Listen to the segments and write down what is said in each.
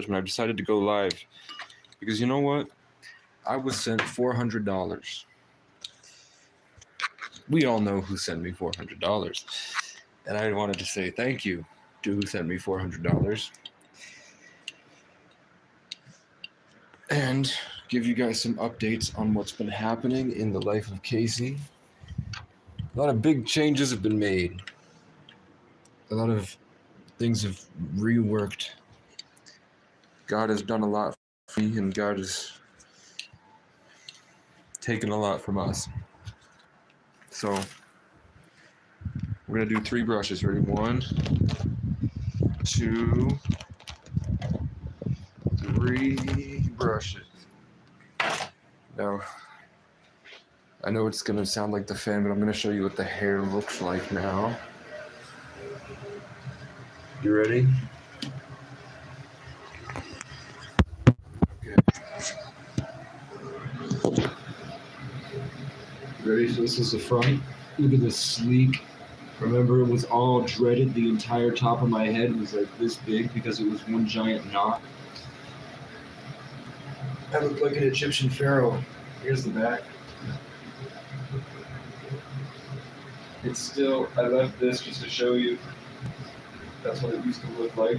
and I decided to go live because you know what? I was sent $400. We all know who sent me $400, and I wanted to say thank you to who sent me $400 and give you guys some updates on what's been happening in the life of Casey. A lot of big changes have been made. A lot of things have reworked. God has done a lot for me, and God has taken a lot from us. So we're gonna do 3 brushes. Ready? 1, 2, 3 brushes. Now, I know it's gonna sound like the fan, but I'm gonna show you what the hair looks like now. You ready? Okay. Ready? So this is the front. Look at this sleek. Remember, it was all dreaded. The entire top of my head was like this big because it was one giant knot. I look like an Egyptian pharaoh. Here's the back. It's still, I left this just to show you. That's what it used to look like.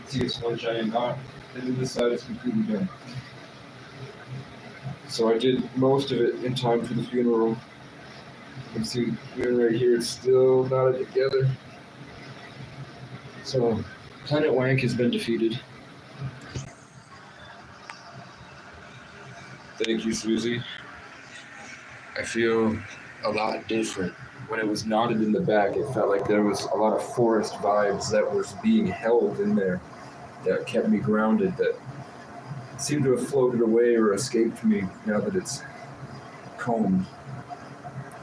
See, it's one giant knot. And then this side is completely done. So I did most of it in time for the funeral. You can see right here, it's still knotted together. So Planet Wank has been defeated. Thank you, Susie. I feel a lot different. When it was knotted in the back, it felt like there was a lot of forest vibes that was being held in there that kept me grounded, that seemed to have floated away or escaped me now that it's combed.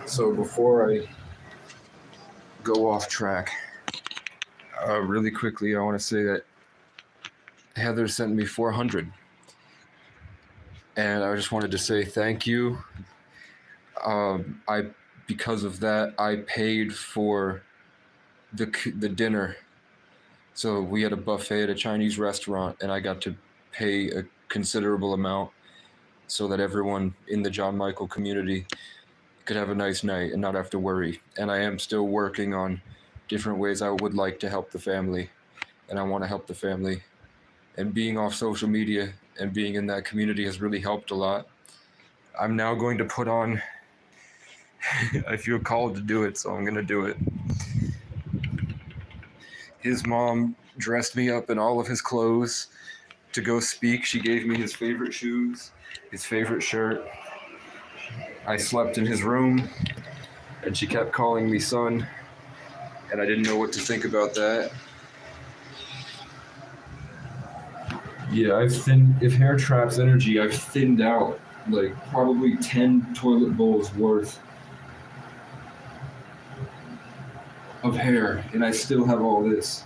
So before I go off track, really quickly, I want to say that Heather sent me $400, and I just wanted to say thank you. Because of that, I paid for the dinner. So we had a buffet at a Chinese restaurant, and I got to pay a considerable amount so that everyone in the John Michael community could have a nice night and not have to worry. And I am still working on different ways I would like to help the family, and I want to help the family. And being off social media and being in that community has really helped a lot. I'm now going to put on I feel called to do it, so I'm going to do it. His mom dressed me up in all of his clothes to go speak. She gave me his favorite shoes, his favorite shirt. I slept in his room, and she kept calling me son, and I didn't know what to think about that. Yeah, if hair traps energy, I've thinned out like probably 10 toilet bowls worth of hair, and I still have all this.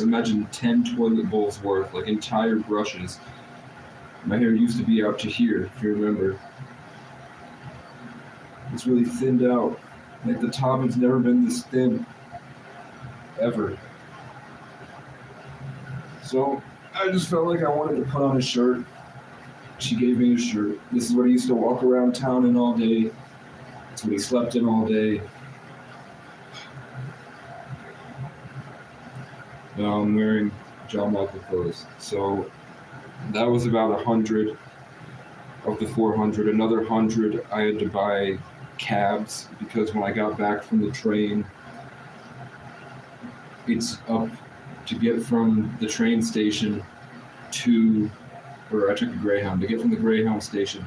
Imagine 10 toilet bowls worth, like entire brushes. My hair used to be out to here, if you remember. It's really thinned out. Like the top has never been this thin, ever. So I just felt like I wanted to put on a shirt. She gave me a shirt. This is what he used to walk around town in all day. It's what he slept in all day. Now I'm wearing John Michael clothes. So that was about 100 of the 400. Another 100 I had to buy cabs because when I got back from the train, it's up to get from the train station I took a Greyhound, to get from the Greyhound station,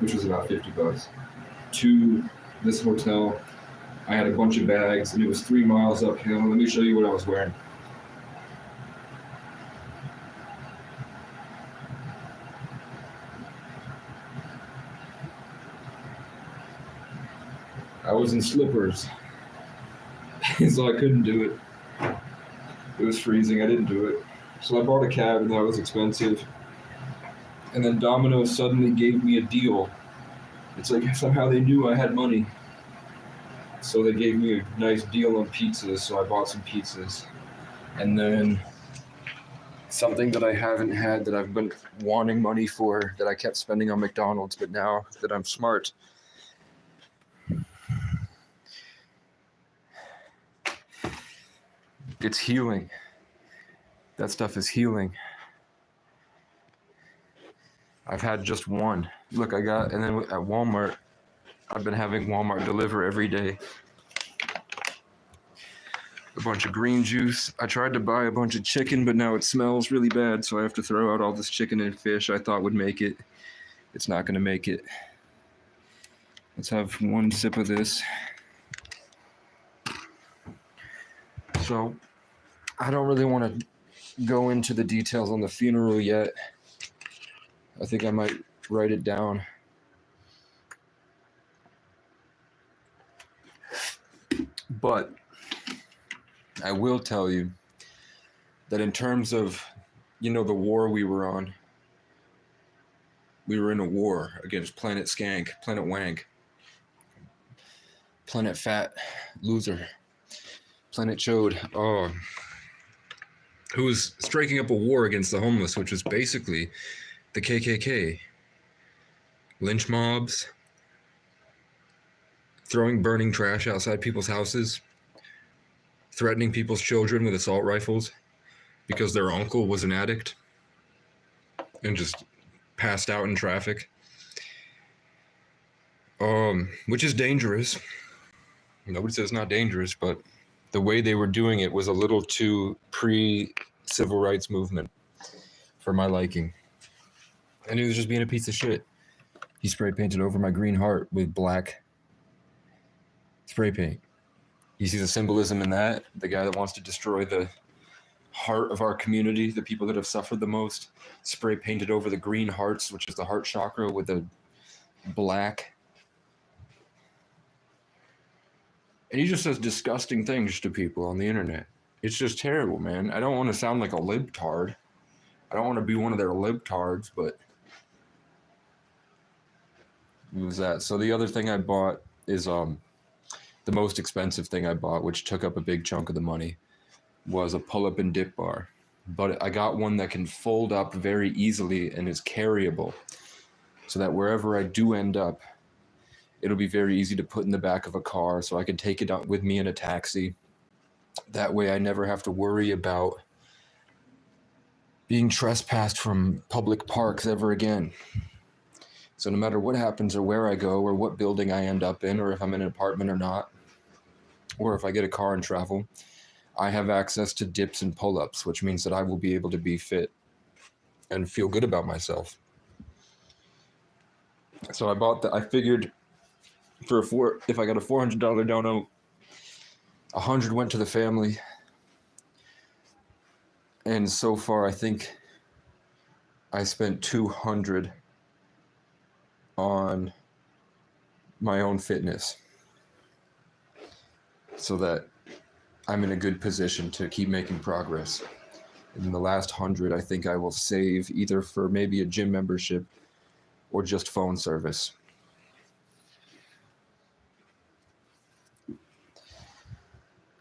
which was about $50, to this hotel. I had a bunch of bags, and it was 3 miles uphill. Let me show you what I was wearing. I was in slippers, so I couldn't do it. It was freezing, I didn't do it. So I bought a cab, and that was expensive. And then Domino's suddenly gave me a deal. It's like somehow they knew I had money. So they gave me a nice deal on pizzas, so I bought some pizzas. And then something that I haven't had that I've been wanting money for, that I kept spending on McDonald's, but now that I'm smart, it's healing. That stuff is healing. I've had just one. Look, and then at Walmart, I've been having Walmart deliver every day. A bunch of green juice. I tried to buy a bunch of chicken, but now it smells really bad, so I have to throw out all this chicken and fish I thought would make it. It's not going to make it. Let's have one sip of this. So, I don't really want to go into the details on the funeral yet. I think I might write it down. But I will tell you that in terms of, the war we were on, we were in a war against Planet Skank, Planet Wank, Planet Fat Loser, Planet Chode, who was striking up a war against the homeless, which was basically the KKK, lynch mobs, throwing burning trash outside people's houses, threatening people's children with assault rifles because their uncle was an addict and just passed out in traffic, which is dangerous. Nobody says it's not dangerous, but the way they were doing it was a little too pre-civil rights movement for my liking. And he was just being a piece of shit. He spray painted over my green heart with black spray paint. You see the symbolism in that? The guy that wants to destroy the heart of our community, the people that have suffered the most, spray painted over the green hearts, which is the heart chakra, with the black. And he just says disgusting things to people on the internet. It's just terrible, man. I don't want to sound like a libtard. I don't want to be one of their libtards, but it was that. So the other thing I bought is the most expensive thing I bought, which took up a big chunk of the money, was a pull-up and dip bar. But I got one that can fold up very easily and is carryable, so that wherever I do end up, it'll be very easy to put in the back of a car, so I can take it out with me in a taxi. That way I never have to worry about being trespassed from public parks ever again. So no matter what happens or where I go or what building I end up in, or if I'm in an apartment or not, or if I get a car and travel, I have access to dips and pull-ups, which means that I will be able to be fit and feel good about myself. So I bought that. I figured if I got a $400 dono, $100 went to the family. And so far, I think I spent $200 on my own fitness, so that I'm in a good position to keep making progress. And then the last $100, I think I will save either for maybe a gym membership or just phone service.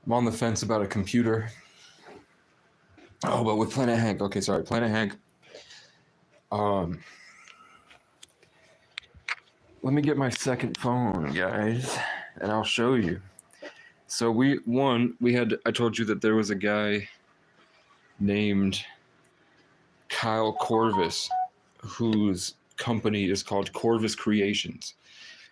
I'm on the fence about a computer. Oh, but with Planet Hank. Okay, sorry, Planet Hank. Let me get my second phone, guys, and I'll show you. So I told you that there was a guy named Kyle Corvus, whose company is called Corvus Creations.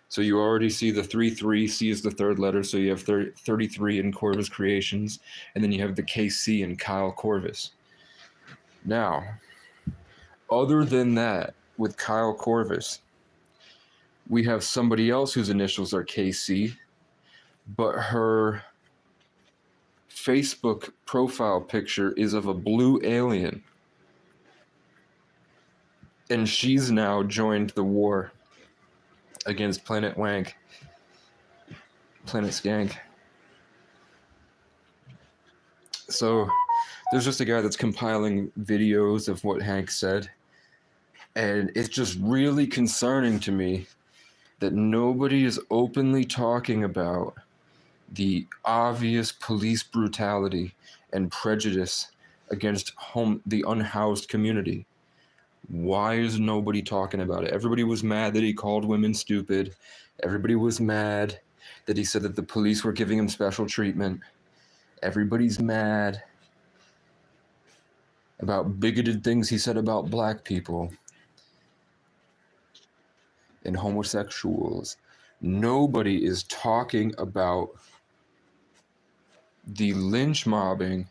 So you already see the 33, C is the third letter, so you have 33 in Corvus Creations, and then you have the KC in Kyle Corvus. Now, other than that, with Kyle Corvus, we have somebody else whose initials are KC, but her Facebook profile picture is of a blue alien. And she's now joined the war against Planet Wank, Planet Skank. So there's just a guy that's compiling videos of what Hank said. And it's just really concerning to me that nobody is openly talking about the obvious police brutality and prejudice against the unhoused community. Why is nobody talking about it? Everybody was mad that he called women stupid. Everybody was mad that he said that the police were giving him special treatment. Everybody's mad about bigoted things he said about black people and homosexuals. Nobody is talking about the lynch mobbing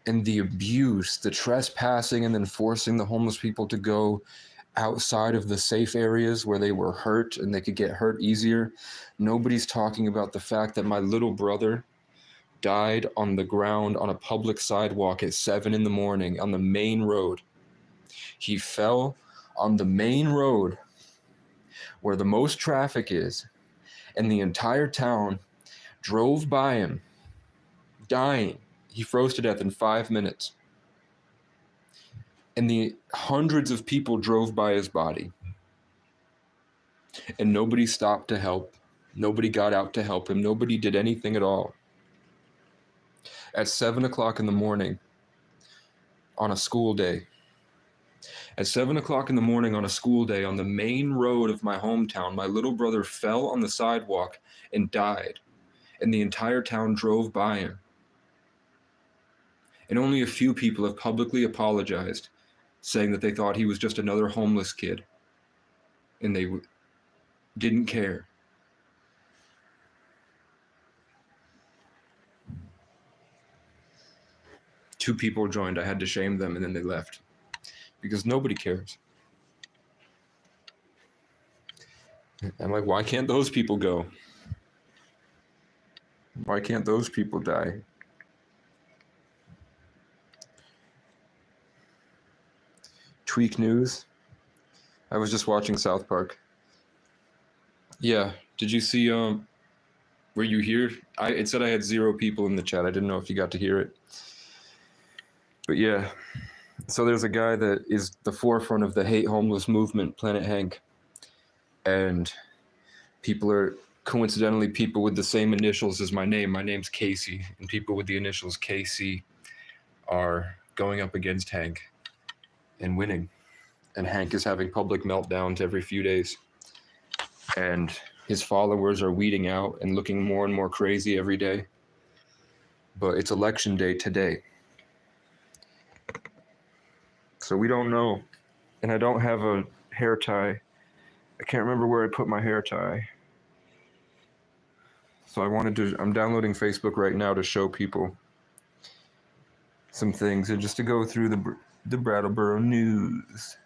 and the abuse, the trespassing, and then forcing the homeless people to go outside of the safe areas where they were hurt and they could get hurt easier. Nobody's talking about the fact that my little brother died on the ground on a public sidewalk at 7 a.m. on the main road. He fell on the main road where the most traffic is, and the entire town drove by him, dying. He froze to death in 5 minutes. And the hundreds of people drove by his body. And nobody stopped to help. Nobody got out to help him. Nobody did anything at all. At 7 o'clock in the morning on a school day, at 7 o'clock in the morning on a school day on the main road of my hometown, my little brother fell on the sidewalk and died. And the entire town drove by him. And only a few people have publicly apologized, saying that they thought he was just another homeless kid. And they didn't care. Two people joined. I had to shame them, and then they left. Because nobody cares. I'm like, why can't those people go? Why can't those people die? Tweak News. I was just watching South Park. Yeah, did you see were you here? It said I had 0 people in the chat. I didn't know if you got to hear it. But yeah, so there's a guy that is the forefront of the hate homeless movement, Planet Hank. And people are coincidentally people with the same initials as my name. My name's Casey, and people with the initials KC are going up against Hank and winning. And Hank is having public meltdowns every few days. And his followers are weeding out and looking more and more crazy every day. But it's election day today. So we don't know. And I don't have a hair tie. I can't remember where I put my hair tie. So I'm downloading Facebook right now to show people some things and just to go through the Brattleboro news,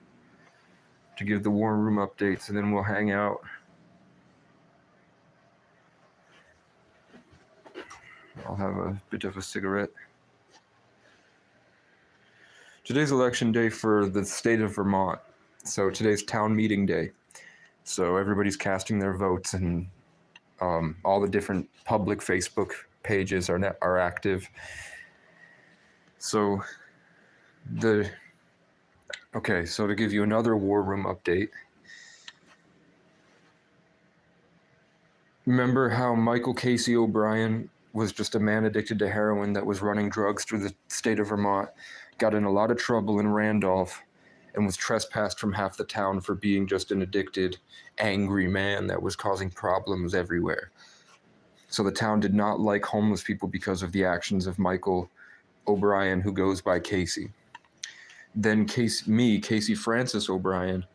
to give the War Room updates, and then we'll hang out. I'll have a bit of a cigarette. Today's election day for the state of Vermont. So today's town meeting day. So everybody's casting their votes, and all the different public Facebook pages are active. So to give you another War Room update. Remember how Michael Casey O'Brien was just a man addicted to heroin that was running drugs through the state of Vermont, got in a lot of trouble in Randolph, and was trespassed from half the town for being just an addicted, angry man that was causing problems everywhere. So the town did not like homeless people because of the actions of Michael O'Brien, who goes by Casey. Then Casey Francis O'Brien,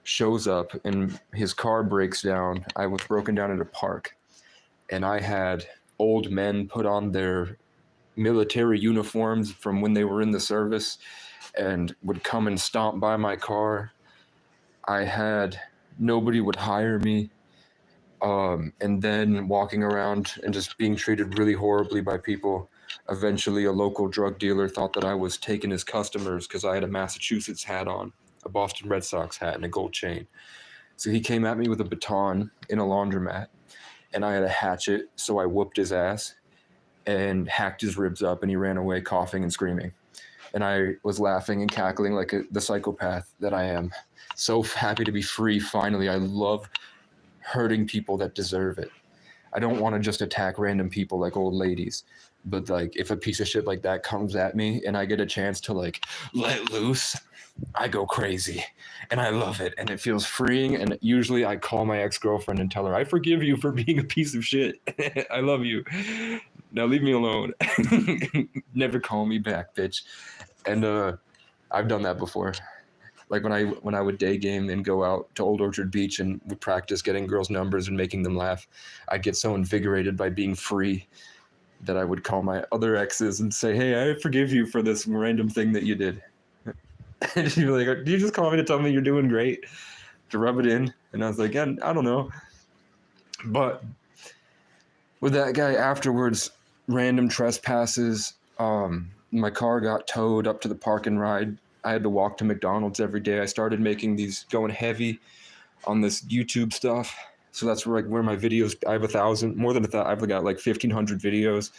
shows up and his car breaks down. I was broken down at a park, and I had old men put on their military uniforms from when they were in the service and would come and stomp by my car. Nobody would hire me. And then walking around and just being treated really horribly by people. Eventually, a local drug dealer thought that I was taking his customers because I had a Massachusetts hat on, a Boston Red Sox hat, and a gold chain. So he came at me with a baton in a laundromat, and I had a hatchet, so I whooped his ass and hacked his ribs up, and he ran away coughing and screaming. And I was laughing and cackling like the psychopath that I am. So happy to be free, finally. I love hurting people that deserve it. I don't want to just attack random people like old ladies. But like if a piece of shit like that comes at me and I get a chance to like let loose, I go crazy and I love it and it feels freeing. And usually I call my ex-girlfriend and tell her, I forgive you for being a piece of shit. I love you. Now leave me alone. Never call me back, bitch. And I've done that before. Like when I would day game and go out to Old Orchard Beach and would practice getting girls' numbers and making them laugh, I'd get so invigorated by being free that I would call my other exes and say, hey, I forgive you for this random thing that you did. And she'd be like, do you just call me to tell me you're doing great? To rub it in? And I was like, yeah, I don't know. But with that guy afterwards, random trespasses, my car got towed up to the park and ride. I had to walk to McDonald's every day. I started making these, going heavy on this YouTube stuff. So that's where my videos, I have 1,000, more than 1,000, I've got like 1,500 videos.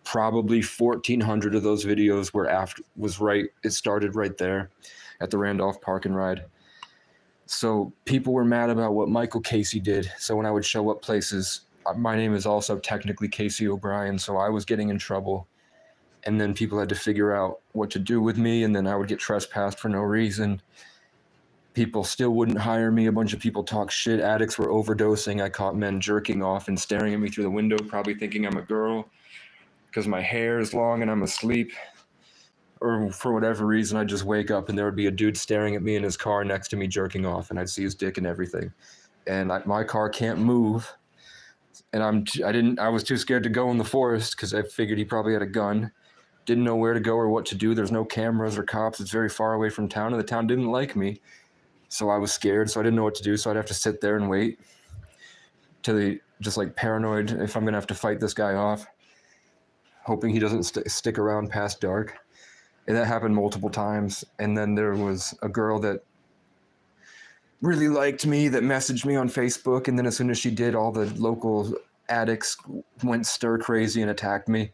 Probably 1,400 of those videos it started right there at the Randolph Park and Ride. So people were mad about what Michael Casey did. So when I would show up places, my name is also technically Casey O'Brien, so I was getting in trouble. And then people had to figure out what to do with me, and then I would get trespassed for no reason. People still wouldn't hire me. A bunch of people talk shit. Addicts were overdosing. I caught men jerking off and staring at me through the window, probably thinking I'm a girl because my hair is long and I'm asleep. Or for whatever reason, I'd just wake up and there would be a dude staring at me in his car next to me jerking off, and I'd see his dick and everything. And my car can't move. And I was too scared to go in the forest because I figured he probably had a gun. Didn't know where to go or what to do. There's no cameras or cops. It's very far away from town, and the town didn't like me. So I was scared, so I didn't know what to do. So I'd have to sit there and wait till just like paranoid if I'm going to have to fight this guy off, hoping he doesn't stick around past dark. And that happened multiple times. And then there was a girl that really liked me that messaged me on Facebook. And then as soon as she did, all the local addicts went stir crazy and attacked me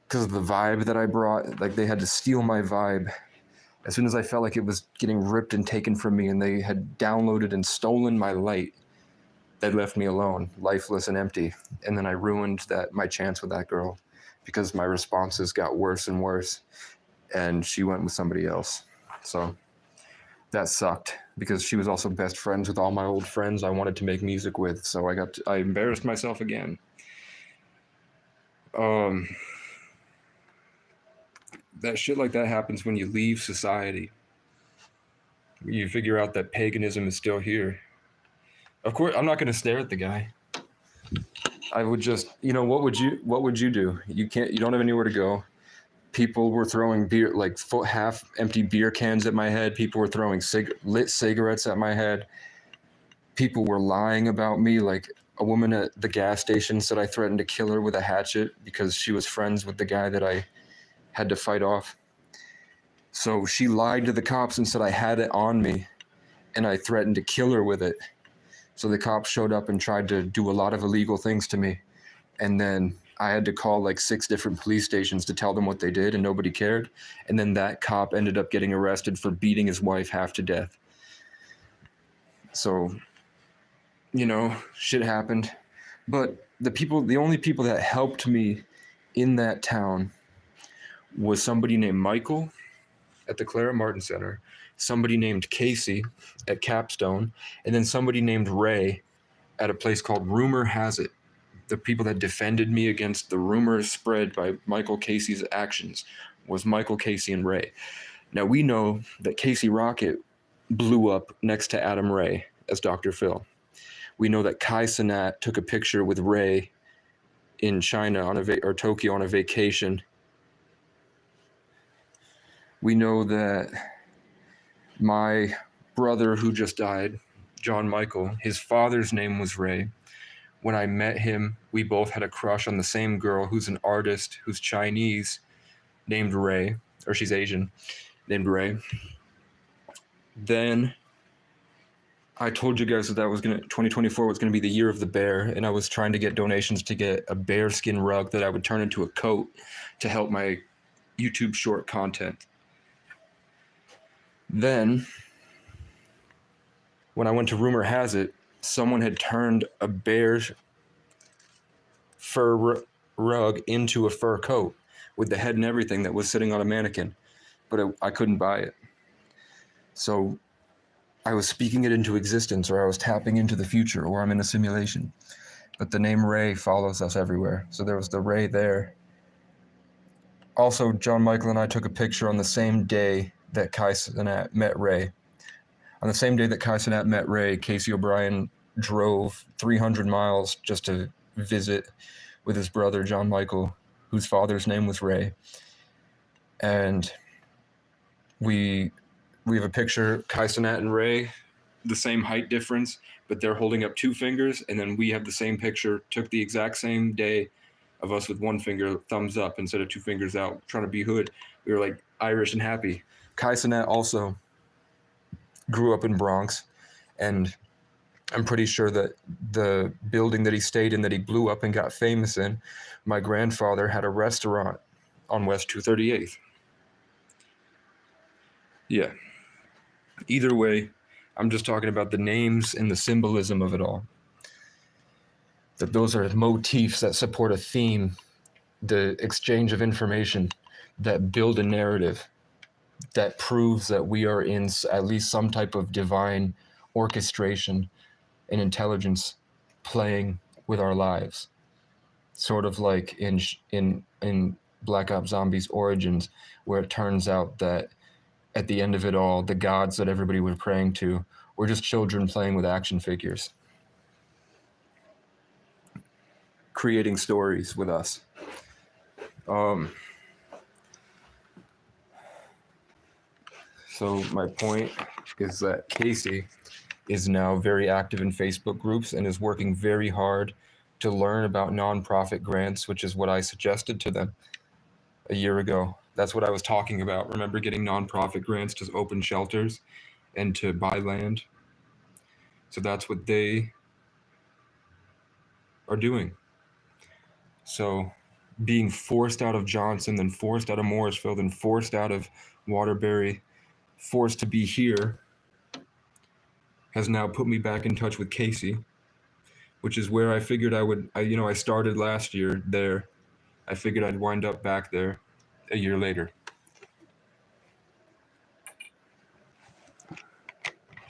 because of the vibe that I brought. Like they had to steal my vibe. As soon as I felt like it was getting ripped and taken from me and they had downloaded and stolen my light, they left me alone, lifeless and empty. And then I ruined my chance with that girl because my responses got worse and worse, and she went with somebody else. So that sucked because she was also best friends with all my old friends I wanted to make music with. So I embarrassed myself again. That shit like that happens when you leave society. You figure out that paganism is still here. Of course, I'm not going to stare at the guy. I would just, what would you do? You don't have anywhere to go. People were throwing beer, like half empty beer cans at my head. People were throwing lit cigarettes at my head. People were lying about me. Like a woman at the gas station said I threatened to kill her with a hatchet because she was friends with the guy that I had to fight off. So she lied to the cops and said I had it on me and I threatened to kill her with it. So the cops showed up and tried to do a lot of illegal things to me. And then I had to call like 6 different police stations to tell them what they did, and nobody cared. And then that cop ended up getting arrested for beating his wife half to death. So, shit happened. But the only people that helped me in that town was somebody named Michael at the Clara Martin Center, somebody named Casey at Capstone, and then somebody named Ray at a place called Rumor Has It. The people that defended me against the rumors spread by Michael Casey's actions was Michael Casey and Ray. Now we know that Casey Rocket blew up next to Adam Ray as Dr. Phil. We know that Kai Cenat took a picture with Ray in China or Tokyo on a vacation. We know that my brother who just died, John Michael, his father's name was Ray. When I met him, we both had a crush on the same girl who's an artist, who's Chinese, named Ray, or she's Asian, named Ray. Then I told you guys that 2024 was going to be the year of the bear, and I was trying to get donations to get a bearskin rug that I would turn into a coat to help my YouTube short content. Then, when I went to Rumor Has It, someone had turned a bear fur rug into a fur coat with the head and everything that was sitting on a mannequin, but I couldn't buy it. So I was speaking it into existence, or I was tapping into the future, or I'm in a simulation. But the name Ray follows us everywhere. So there was the Ray there. Also, John Michael and I took a picture on the same day that Kai Cenat met Ray. On the same day that Kai Cenat met Ray, Casey O'Brien drove 300 miles just to visit with his brother, John Michael, whose father's name was Ray. And we have a picture, Kai Cenat and Ray, the same height difference, but they're holding up two fingers, and then we have the same picture, took the exact same day of us with one finger, thumbs up instead of two fingers out, trying to be hood. We were like Irish and happy. Kai Cenat also grew up in Bronx, and I'm pretty sure that the building that he stayed in, that he blew up and got famous in, my grandfather had a restaurant on West 238th. Yeah. Either way, I'm just talking about the names and the symbolism of it all. That those are motifs that support a theme, the exchange of information that build a narrative that proves that we are in at least some type of divine orchestration and intelligence playing with our lives. Sort of like in Black Ops Zombies Origins, where it turns out that at the end of it all, the gods that everybody was praying to were just children playing with action figures, creating stories with us. So my point is that Casey is now very active in Facebook groups and is working very hard to learn about nonprofit grants, which is what I suggested to them a year ago. That's what I was talking about. Remember getting nonprofit grants to open shelters and to buy land? So that's what they are doing. So being forced out of Johnson, then forced out of Morrisville, then forced out of Waterbury, forced to be here, has now put me back in touch with Casey, which is where I figured I started last year there. I figured I'd wind up back there a year later.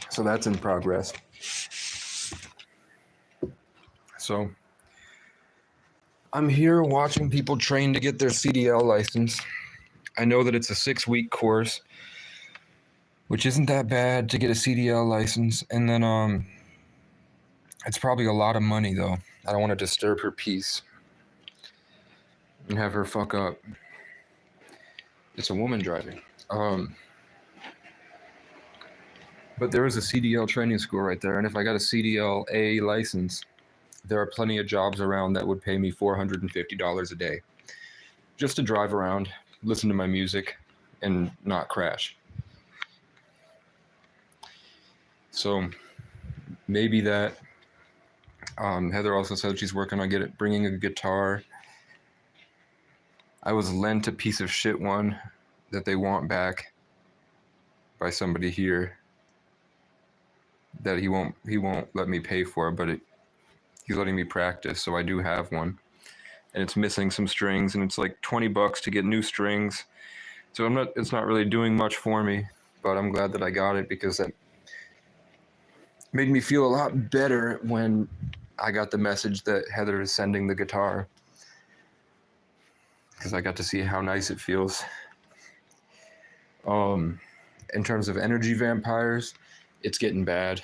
So that's in progress. So I'm here watching people train to get their CDL license. I know that it's a 6-week course, which isn't that bad to get a CDL license. And then it's probably a lot of money though. I don't want to disturb her peace and have her fuck up. It's a woman driving. But there is a CDL training school right there, and if I got a CDL A license, there are plenty of jobs around that would pay me $450 a day just to drive around, listen to my music, and not crash. So maybe that. Heather also said she's working on bringing a guitar. I was lent a piece of shit one that they want back by somebody here that he won't let me pay for, but he's letting me practice, so I do have one. And it's missing some strings, and it's like $20 to get new strings. So it's not really doing much for me, but I'm glad that I got it because that made me feel a lot better when I got the message that Heather is sending the guitar, because I got to see how nice it feels. In terms of energy vampires, it's getting bad.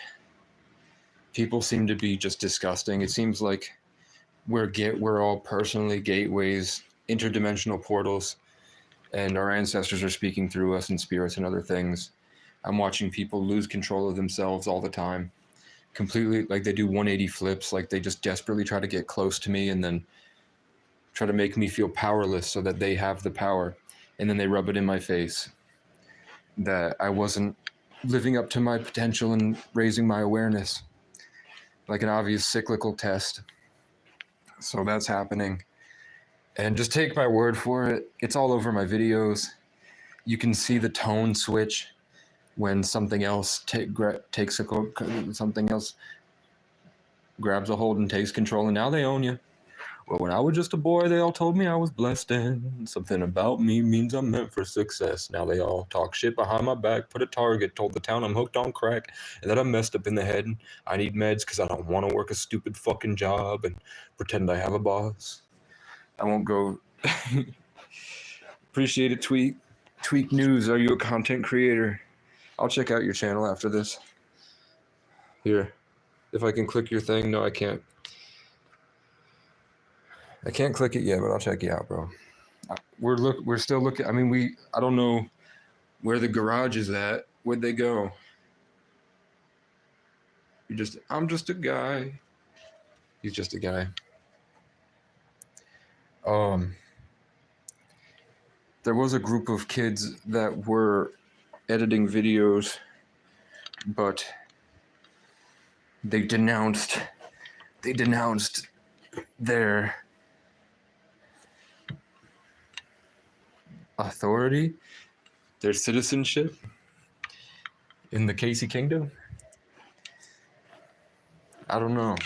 People seem to be just disgusting. It seems like we're all personally gateways, interdimensional portals, and our ancestors are speaking through us in spirits and other things. I'm watching people lose control of themselves all the time. Completely, like they do 180 flips, like they just desperately try to get close to me and then try to make me feel powerless so that they have the power. And then they rub it in my face that I wasn't living up to my potential and raising my awareness, like an obvious cyclical test. So that's happening. And just take my word for it. It's all over my videos. You can see the tone switch when something else something else grabs a hold and takes control, and now they own you. Well, when I was just a boy, they all told me I was blessed, and something about me means I'm meant for success. Now they all talk shit behind my back, put a target, told the town I'm hooked on crack, and that I'm messed up in the head, and I need meds because I don't want to work a stupid fucking job and pretend I have a boss. I won't go. Appreciate it, Tweak. Tweak News, are you a content creator? I'll check out your channel after this. Here, if I can click your thing. No, I can't. I can't click it yet, but I'll check you out, bro. We're still looking. I mean, I don't know where the garage is at. Where'd they go? I'm just a guy. He's just a guy. There was a group of kids that were editing videos, but they denounced their authority, their citizenship in the Casey Kingdom. I don't know.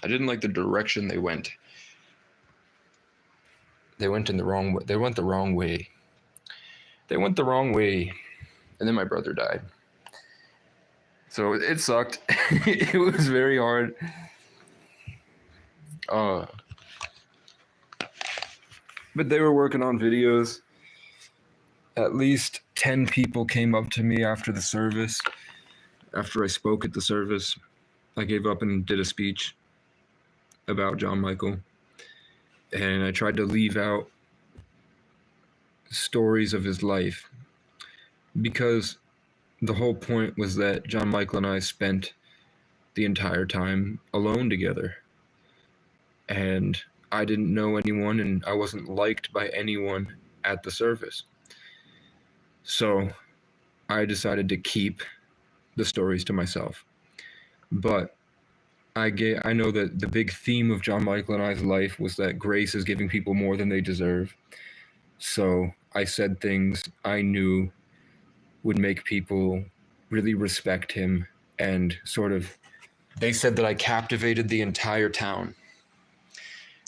I didn't like the direction they went. They went the wrong way. They went the wrong way. And then my brother died. So it sucked. It was very hard. But they were working on videos. At least 10 people came up to me after the service. After I spoke at the service, I gave up and did a speech about John Michael. And I tried to leave out stories of his life because the whole point was that John Michael and I spent the entire time alone together. And I didn't know anyone, and I wasn't liked by anyone at the service. So I decided to keep the stories to myself. But I know that the big theme of John Michael and I's life was that grace is giving people more than they deserve. So I said things I knew would make people really respect him, and they said that I captivated the entire town.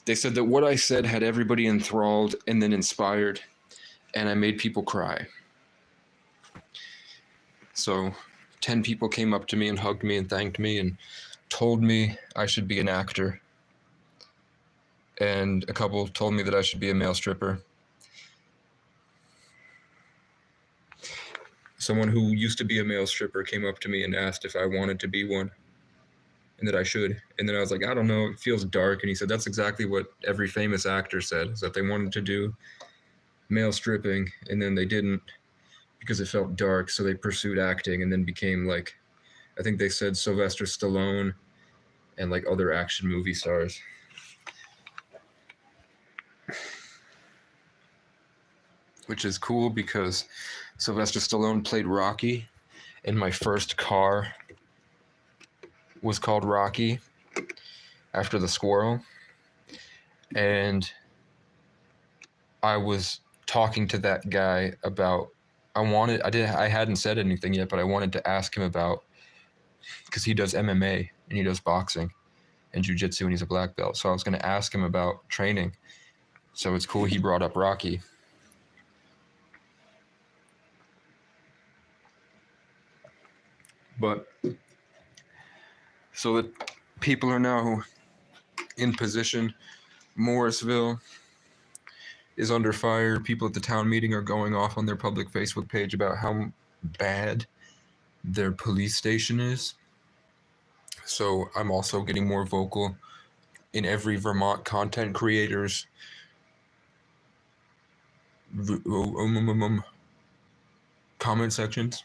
They said that what I said had everybody enthralled and then inspired, and I made people cry. So 10 people came up to me and hugged me and thanked me and told me I should be an actor. And a couple told me that I should be a male stripper. Someone who used to be a male stripper came up to me and asked if I wanted to be one, and that I should. And then I was like, I don't know, it feels dark. And he said, that's exactly what every famous actor said, is that they wanted to do male stripping, and then they didn't because it felt dark, so they pursued acting and then became like, I think they said Sylvester Stallone and like other action movie stars. Which is cool because Sylvester Stallone played Rocky, and my first car was called Rocky after the squirrel. And I was talking to that guy about, I hadn't said anything yet, but I wanted to ask him about, because he does MMA and he does boxing and jiu-jitsu and he's a black belt. So I was going to ask him about training. So it's cool he brought up Rocky. But so that people are now in position, Morrisville is under fire. People at the town meeting are going off on their public Facebook page about how bad their police station is. So I'm also getting more vocal in every Vermont content creator's comment sections.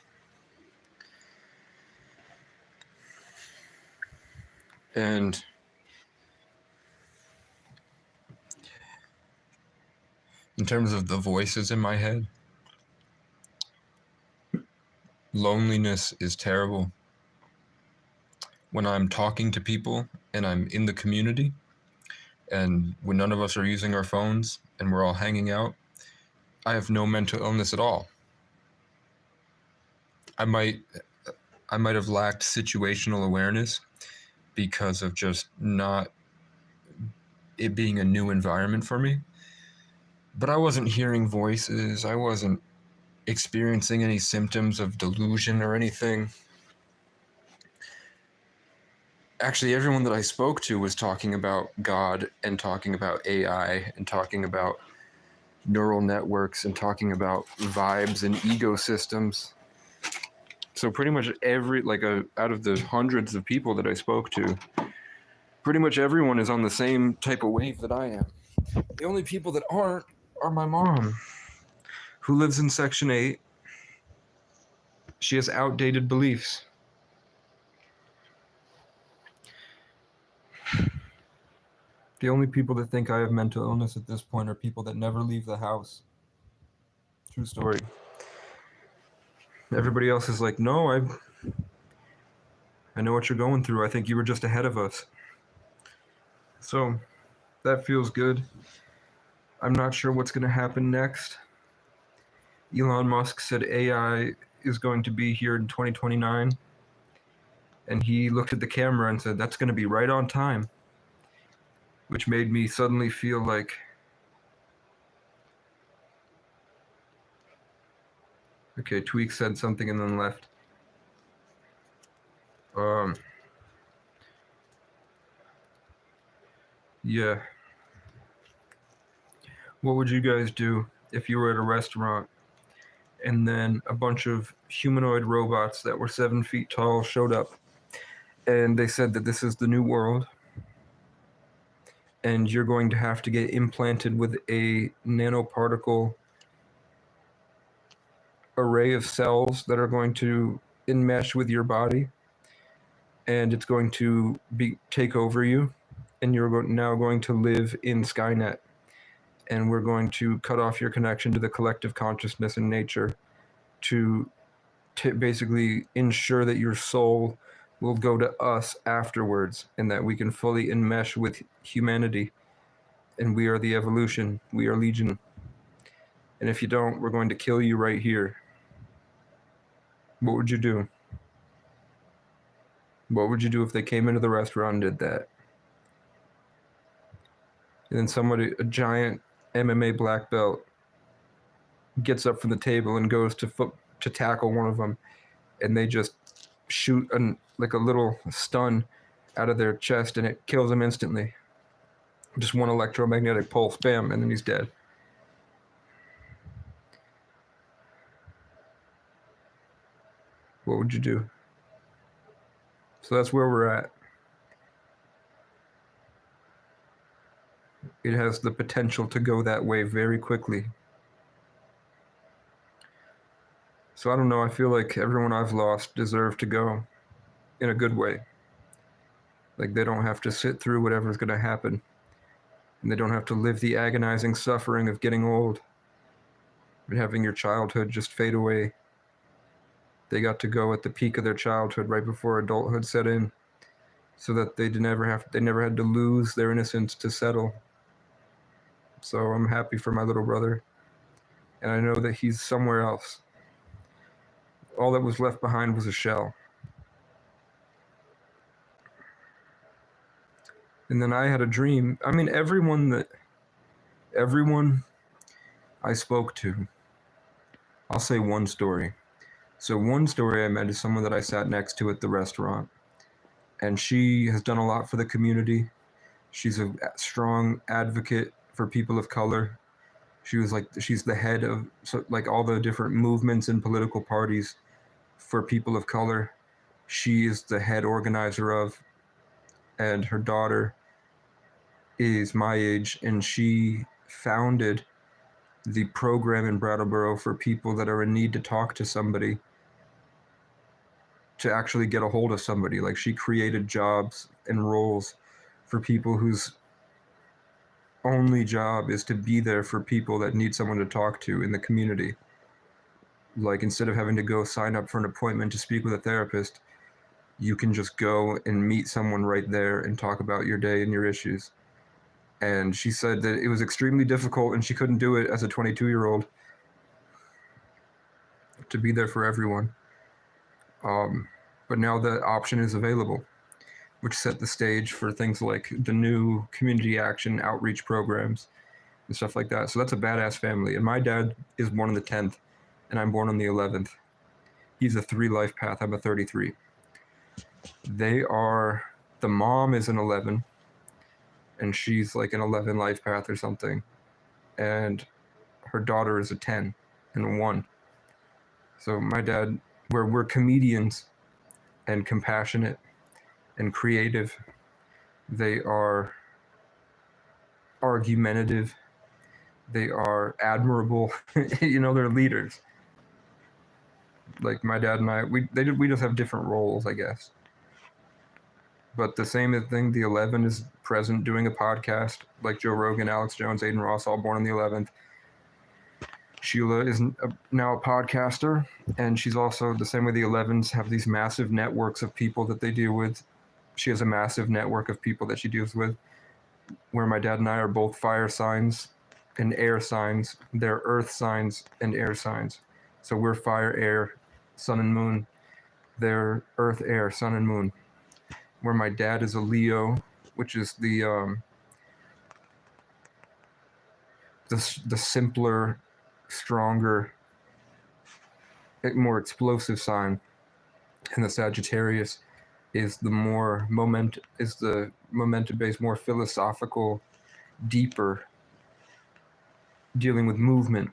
And in terms of the voices in my head, loneliness is terrible. When I'm talking to people and I'm in the community, and when none of us are using our phones and we're all hanging out, I have no mental illness at all. I might have lacked situational awareness because of just not it being a new environment for me. But I wasn't hearing voices. I wasn't experiencing any symptoms of delusion or anything. Actually, everyone that I spoke to was talking about God and talking about AI and talking about neural networks and talking about vibes and ecosystems. So pretty much out of the hundreds of people that I spoke to, pretty much everyone is on the same type of wave that I am. The only people that aren't are my mom, who lives in Section 8. She has outdated beliefs. The only people that think I have mental illness at this point are people that never leave the house. True story. Everybody else is like, no, I know what you're going through. I think you were just ahead of us. So that feels good. I'm not sure what's going to happen next. Elon Musk said AI is going to be here in 2029. And he looked at the camera and said, that's going to be right on time. Which made me suddenly feel like, okay, Tweak said something and then left. Yeah. What would you guys do if you were at a restaurant and then a bunch of humanoid robots that were 7 feet tall showed up and they said that this is the new world and you're going to have to get implanted with a nanoparticle array of cells that are going to enmesh with your body, and it's going to take over you, and you're now going to live in Skynet, and we're going to cut off your connection to the collective consciousness in nature to basically ensure that your soul will go to us afterwards, and that we can fully enmesh with humanity. And we are the evolution. We are Legion. And if you don't, we're going to kill you right here. What would you do? What would you do if they came into the restaurant and did that? And then somebody, a giant MMA black belt, gets up from the table and goes to tackle one of them, and they just shoot like a little stun out of their chest, and it kills him instantly. Just one electromagnetic pulse, bam, and then he's dead. What would you do? So that's where we're at. It has the potential to go that way very quickly. So I don't know, I feel like everyone I've lost deserve to go in a good way. Like they don't have to sit through whatever's going to happen. And they don't have to live the agonizing suffering of getting old and having your childhood just fade away. They got to go at the peak of their childhood right before adulthood set in, so that they never had to lose their innocence to settle. So I'm happy for my little brother, and I know that he's somewhere else. All that was left behind was a shell. And then I had a dream. I mean, everyone I spoke to, I'll say one story. So one story I met is someone that I sat next to at the restaurant, and she has done a lot for the community. She's a strong advocate for people of color. She's the head of all the different movements and political parties for people of color. She is the head organizer of, and her daughter is my age, and she founded the program in Brattleboro for people that are in need to talk to somebody, to actually get a hold of somebody. Like, she created jobs and roles for people whose only job is to be there for people that need someone to talk to in the community. Like, instead of having to go sign up for an appointment to speak with a therapist, you can just go and meet someone right there and talk about your day and your issues. And she said that it was extremely difficult and she couldn't do it as a 22-year-old to be there for everyone. But now the option is available. which set the stage for things like the new community action outreach programs and stuff like that. So that's a badass family. And my dad is born on the 10th, and I'm born on the 11th. He's a 3 life path. I'm a 33. The mom is an 11, and she's like an 11 life path or something. And her daughter is a 10 and a 1. So my dad, we're comedians and compassionate and creative. They are argumentative. They are admirable. They're leaders. Like my dad and I, we just have different roles, I guess. But the same thing, the 11 is present doing a podcast, like Joe Rogan, Alex Jones, Aiden Ross, all born on the 11th. Sheila is now a podcaster, and she's also, the same way the 11s have these massive networks of people that they deal with. She has a massive network of people that she deals with, where my dad and I are both fire signs and air signs. They're earth signs and air signs. So we're fire, air, sun and moon. They're earth, air, sun and moon. Where my dad is a Leo, which is the simpler, stronger, more explosive sign, and the Sagittarius is the momentum-based, more philosophical, deeper, dealing with movement.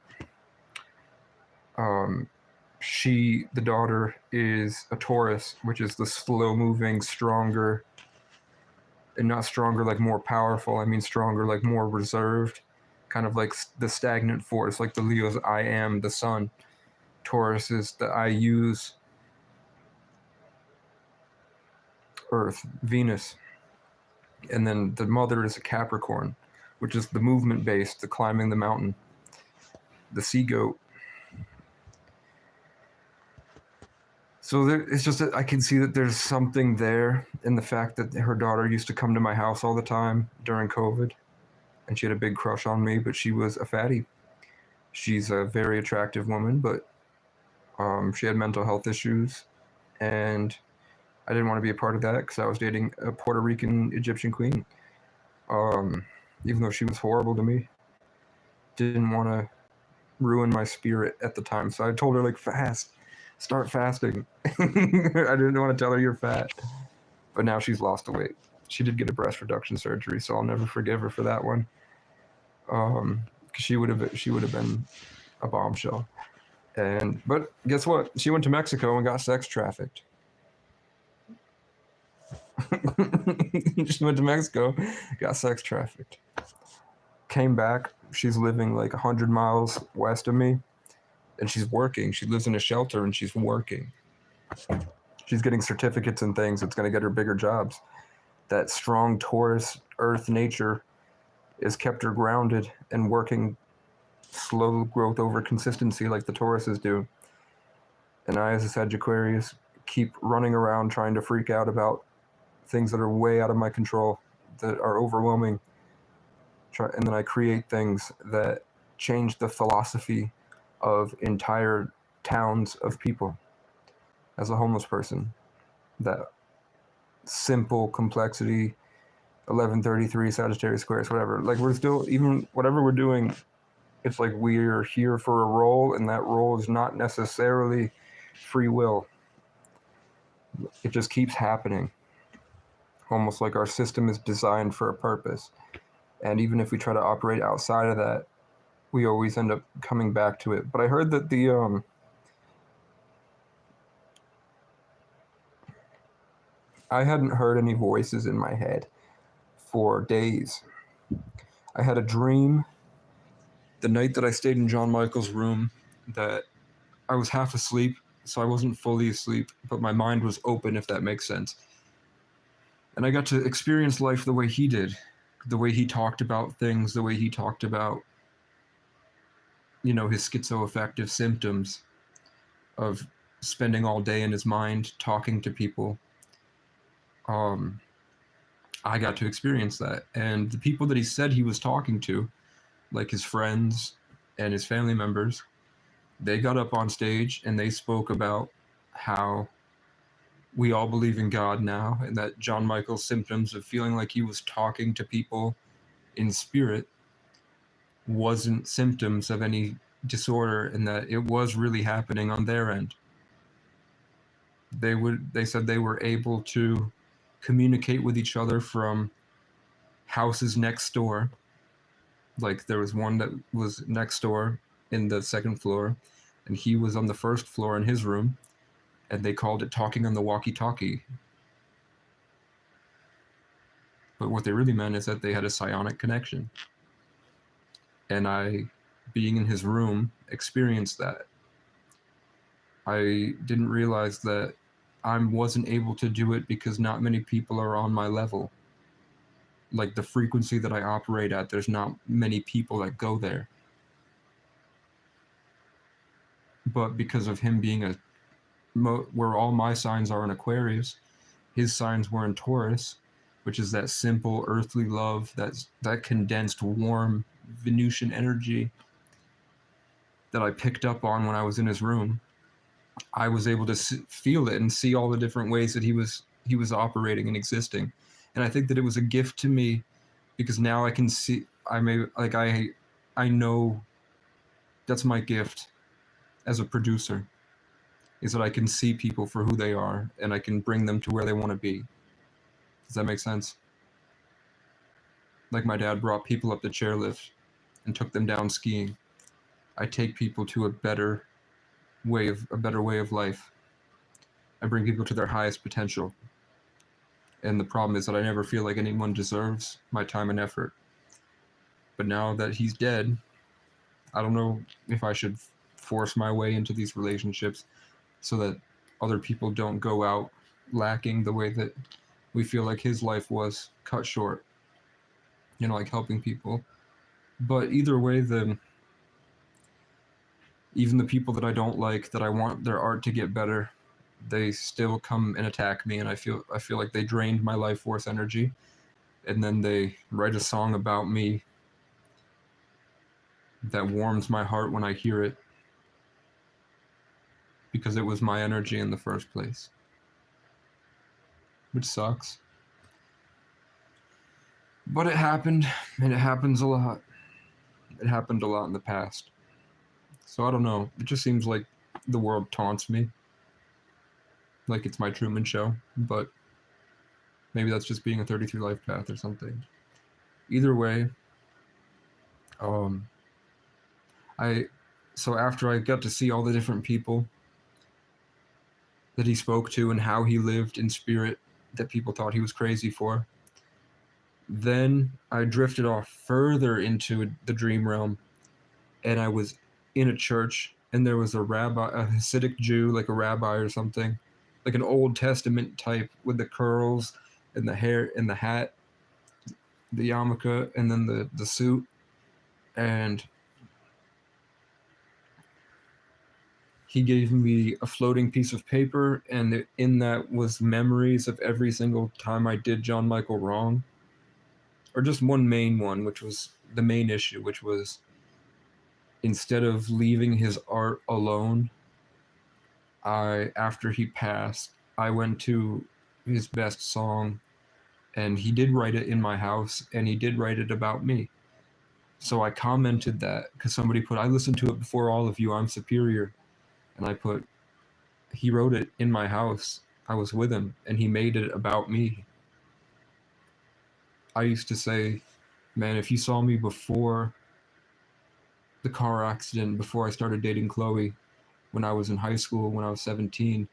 The daughter is a Taurus, which is the slow-moving, stronger, and not stronger like more powerful. I mean stronger like more reserved, kind of like the stagnant force, like the Leo's I am the sun. Taurus is the I use, Earth, Venus. And then the mother is a Capricorn, which is the movement-based, the climbing the mountain, the sea goat. So it's just that I can see that there's something there in the fact that her daughter used to come to my house all the time during COVID, and she had a big crush on me, but she was a fatty. She's a very attractive woman, but she had mental health issues, and I didn't want to be a part of that because I was dating a Puerto Rican Egyptian queen. Even though she was horrible to me, didn't want to ruin my spirit at the time, so I told her, like, start fasting. I didn't want to tell her you're fat, but now she's lost the weight. She did get a breast reduction surgery, so I'll never forgive her for that one. Because she would have been a bombshell. But guess what? She went to Mexico and got sex trafficked. She went to Mexico, got sex trafficked. Came back. She's living like 100 miles west of me. And she's working. She lives in a shelter and she's working. She's getting certificates and things. It's going to get her bigger jobs. That strong Taurus earth nature has kept her grounded and working slow growth over consistency like the Tauruses do. And I, as a Sagittarius, keep running around trying to freak out about things that are way out of my control, that are overwhelming. And then I create things that change the philosophy of entire towns of people. As a homeless person, that simple complexity, 1133 Sagittarius squares, whatever, like we're still, even whatever we're doing, it's like we're here for a role, and that role is not necessarily free will. It just keeps happening, almost like our system is designed for a purpose, and even if we try to operate outside of that, we always end up coming back to it. But I heard that I hadn't heard any voices in my head for days. I had a dream the night that I stayed in John Michael's room that I was half asleep, so I wasn't fully asleep, but my mind was open, if that makes sense. And I got to experience life the way he did, the way he talked about things, the way he talked about, his schizoaffective symptoms of spending all day in his mind talking to people. I got to experience that. And the people that he said he was talking to, like his friends and his family members, they got up on stage and they spoke about how we all believe in God now, and that John Michael's symptoms of feeling like he was talking to people in spirit wasn't symptoms of any disorder, and that it was really happening on their end. They said they were able to communicate with each other from houses next door. Like there was one that was next door in the second floor, and he was on the first floor in his room, and they called it talking on the walkie-talkie. But what they really meant is that they had a psionic connection. And I, being in his room, experienced that. I didn't realize that I wasn't able to do it because not many people are on my level. Like the frequency that I operate at, there's not many people that go there. But because of him being where all my signs are in Aquarius, his signs were in Taurus, which is that simple earthly love, that condensed warm Venusian energy that I picked up on when I was in his room. I was able to feel it and see all the different ways that he was operating and existing. And I think that it was a gift to me because now I can see, I know that's my gift as a producer, is that I can see people for who they are and I can bring them to where they want to be. Does that make sense? Like my dad brought people up the chairlift and took them down skiing. I take people to a better way of life. I bring people to their highest potential. And the problem is that I never feel like anyone deserves my time and effort. But now that he's dead, I don't know if I should force my way into these relationships so that other people don't go out lacking the way that we feel like his life was cut short. You know, like helping people. But either way, even the people that I don't like, that I want their art to get better, they still come and attack me, and I feel like they drained my life force energy, and then they write a song about me that warms my heart when I hear it, because it was my energy in the first place, which sucks. But it happened, and it happens a lot. It happened a lot in the past. So I don't know, it just seems like the world taunts me, like it's my Truman Show, but maybe that's just being a 33 life path or something. Either way, so after I got to see all the different people that he spoke to and how he lived in spirit that people thought he was crazy for, then I drifted off further into the dream realm, and I was in a church, and there was a rabbi, a Hasidic Jew, like a rabbi or something, like an Old Testament type with the curls and the hair and the hat, the yarmulke, and then the suit. And he gave me a floating piece of paper, and in that was memories of every single time I did John Michael wrong. Or just one main one, which was the main issue, which was instead of leaving his art alone, after he passed, I went to his best song, and he did write it in my house, and he did write it about me. So I commented that, because somebody put, I listened to it before all of you, I'm superior. And I put, he wrote it in my house. I was with him, and he made it about me. I used to say, man, if you saw me before the car accident, before I started dating Chloe, when I was in high school, when I was 17,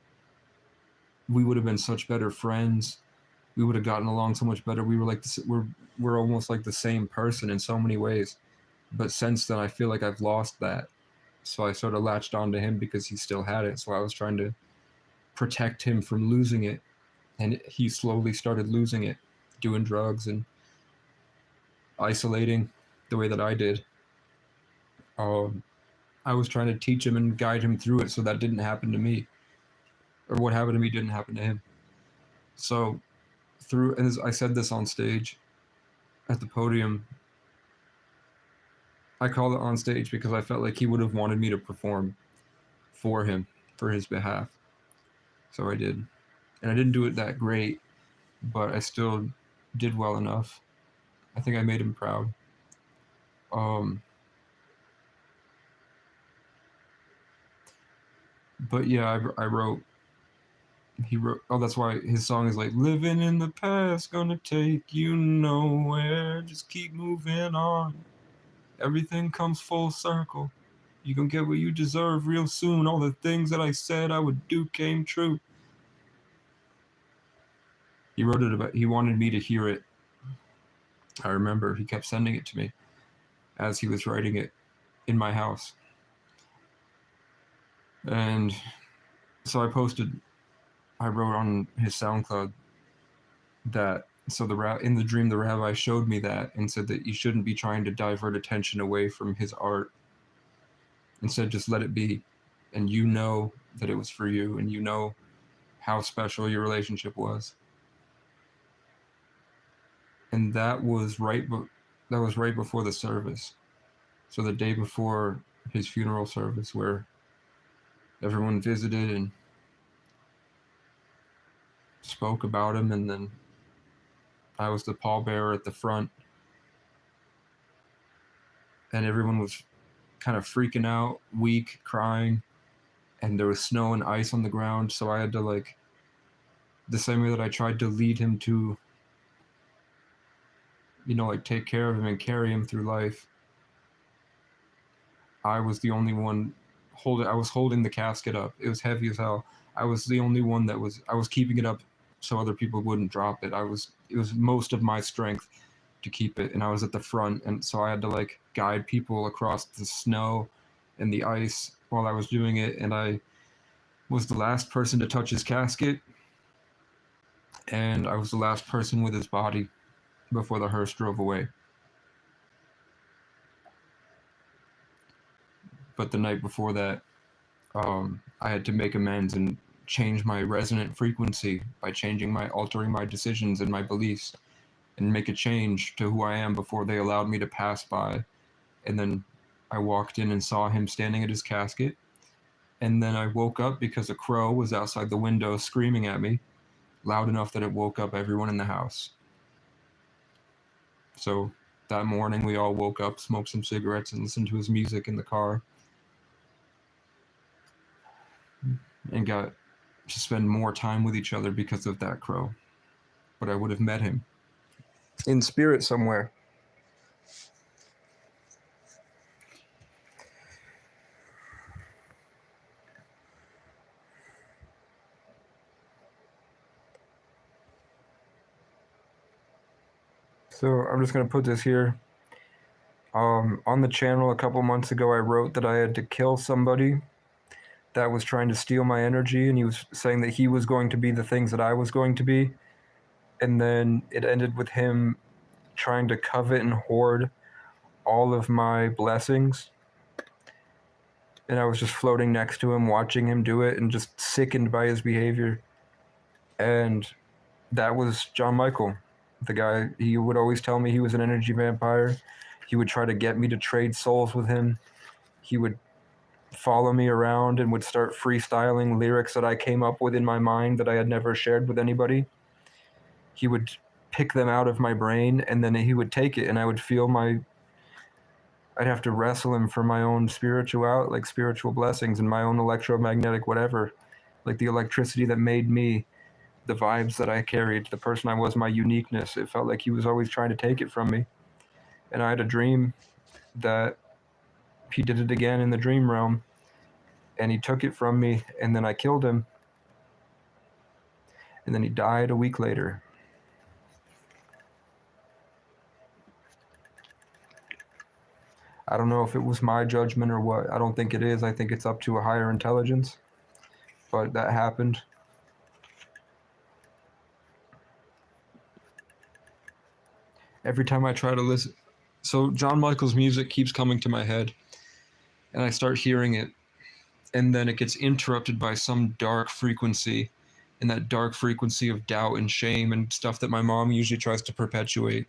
we would have been such better friends. We would have gotten along so much better. We were like we're almost like the same person in so many ways. But since then, I feel like I've lost that. So I sort of latched onto him because he still had it. So I was trying to protect him from losing it, and he slowly started losing it, doing drugs and isolating the way that I did. I was trying to teach him and guide him through it so that didn't happen to me, or what happened to me didn't happen to him. So and as I said this on stage at the podium, I called it on stage because I felt like he would have wanted me to perform for him, for his behalf. So I did. And I didn't do it that great, but I still did well enough. I think I made him proud. Um, but yeah, I wrote. He wrote. Oh, that's why his song is like "Living in the past, gonna take you nowhere. Just keep moving on. Everything comes full circle. You gonna get what you deserve real soon. All the things that I said I would do came true." He wrote it about. He wanted me to hear it. I remember he kept sending it to me as he was writing it in my house, and so I posted. I wrote on his SoundCloud that so in the dream the rabbi showed me that and said that you shouldn't be trying to divert attention away from his art. Instead, just let it be, and you know that it was for you, and you know how special your relationship was. And that was right before the service. So the day before his funeral service, where everyone visited and spoke about him, and then I was the pallbearer at the front, and everyone was kind of freaking out, weak, crying, and there was snow and ice on the ground. So I had to like the same way that I tried to lead him to, like take care of him and carry him through life. I was the only one I was holding the casket up. It was heavy as hell. I was the only one I was keeping it up so other people wouldn't drop it. It was most of my strength to keep it, and I was at the front, and so I had to like guide people across the snow and the ice while I was doing it, and I was the last person to touch his casket, and I was the last person with his body before the hearse drove away. But the night before that, I had to make amends and change my resonant frequency by altering my decisions and my beliefs, and make a change to who I am before they allowed me to pass by. And then I walked in and saw him standing at his casket. And then I woke up because a crow was outside the window screaming at me, loud enough that it woke up everyone in the house. So that morning we all woke up, smoked some cigarettes, and listened to his music in the car, and got to spend more time with each other because of that crow. But I would have met him in spirit somewhere. So I'm just going to put this here. On the channel a couple months ago, I wrote that I had to kill somebody that was trying to steal my energy, and he was saying that he was going to be the things that I was going to be. And then it ended with him trying to covet and hoard all of my blessings. And I was just floating next to him, watching him do it, and just sickened by his behavior. And that was John Michael, the guy. He would always tell me he was an energy vampire. He would try to get me to trade souls with him. He would follow me around and would start freestyling lyrics that I came up with in my mind that I had never shared with anybody. He would pick them out of my brain, and then he would take it, and I would feel I'd have to wrestle him for my own spiritual blessings and my own electromagnetic whatever, like the electricity that made me, the vibes that I carried, the person I was, my uniqueness. It felt like he was always trying to take it from me. And I had a dream that he did it again in the dream realm, and he took it from me, and then I killed him, and then he died a week later. I don't know if it was my judgment or what. I don't think it is. I think it's up to a higher intelligence. But that happened. Every time I try to listen. So John Michael's music keeps coming to my head, and I start hearing it, and then it gets interrupted by some dark frequency, and that dark frequency of doubt and shame and stuff that my mom usually tries to perpetuate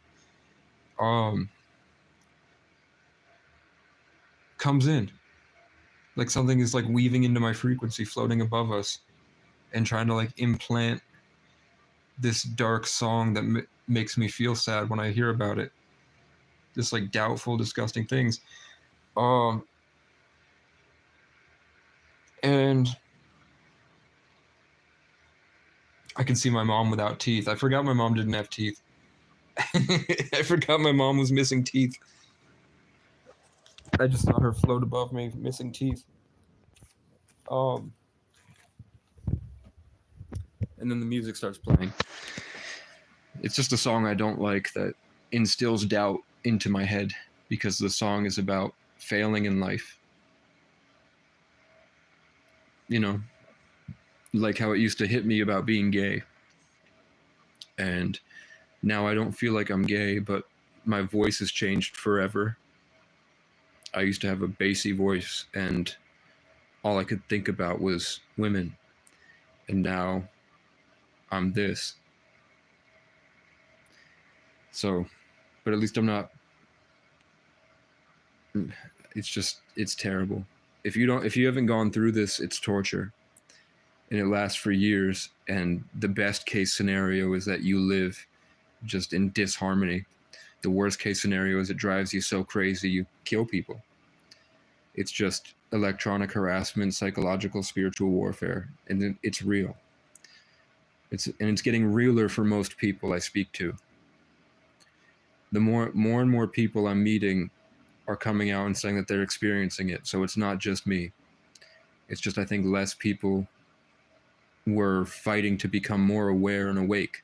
comes in. Like something is like weaving into my frequency, floating above us, and trying to like implant this dark song that makes me feel sad when I hear about it. Just like doubtful, disgusting things. And I can see my mom without teeth. I forgot my mom didn't have teeth. I forgot my mom was missing teeth. I just saw her float above me, missing teeth. And then the music starts playing. It's just a song I don't like that instills doubt into my head because the song is about failing in life. You know, like how it used to hit me about being gay. And now I don't feel like I'm gay, but my voice has changed forever. I used to have a bassy voice, and all I could think about was women. And now I'm this. So, but at least I'm not. It's terrible. If you haven't gone through this, it's torture. And it lasts for years. And the best case scenario is that you live just in disharmony. The worst case scenario is it drives you so crazy you kill people. It's just electronic harassment, psychological, spiritual warfare, and it's real. It's getting realer for most people I speak to. The more and more people I'm meeting are coming out and saying that they're experiencing it. So it's not just me. It's just I think less people were fighting to become more aware and awake.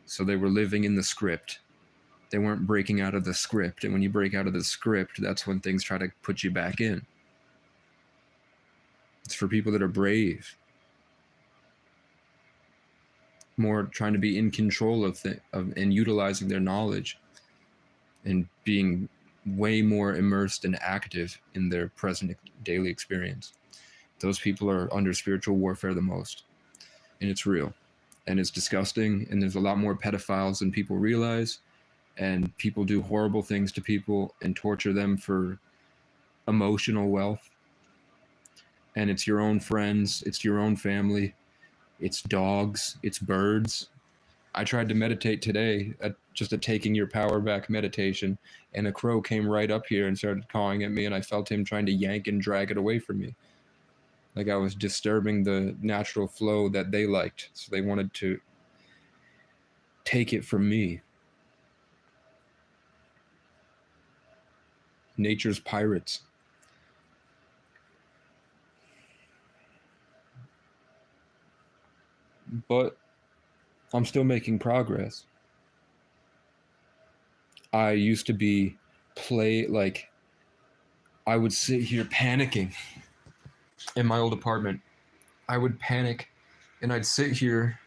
So they were living in the script. They weren't breaking out of the script. And when you break out of the script, that's when things try to put you back in. It's for people that are brave. More trying to be in control of and utilizing their knowledge and being way more immersed and active in their present daily experience. Those people are under spiritual warfare the most. And it's real. And it's disgusting. And there's a lot more pedophiles than people realize. And people do horrible things to people and torture them for emotional wealth. And it's your own friends. It's your own family. It's dogs. It's birds. I tried to meditate today, just a taking your power back meditation, and a crow came right up here and started cawing at me, and I felt him trying to yank and drag it away from me. Like I was disturbing the natural flow that they liked, so they wanted to take it from me. Nature's pirates. But I'm still making progress. I used to be I would sit here panicking in my old apartment. I would panic and I'd sit here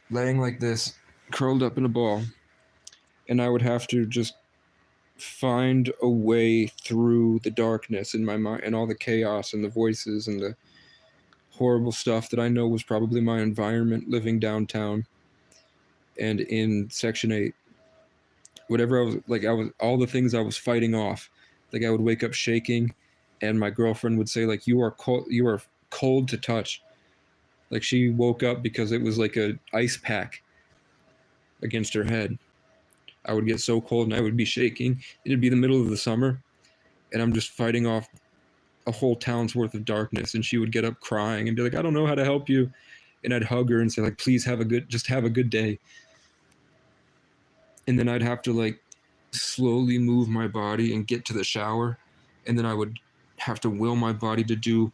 laying like this, curled up in a ball, and I would have to just find a way through the darkness in my mind and all the chaos and the voices and the horrible stuff that I know was probably my environment living downtown and in Section 8. Whatever I was all the things I was fighting off. Like I would wake up shaking and my girlfriend would say like you are cold to touch. Like she woke up because it was like a ice pack against her head. I would get so cold and I would be shaking. It'd be the middle of the summer and I'm just fighting off a whole town's worth of darkness, and she would get up crying and be like, I don't know how to help you. And I'd hug her and say like, please have a good day. And then I'd have to like slowly move my body and get to the shower. And then I would have to will my body to do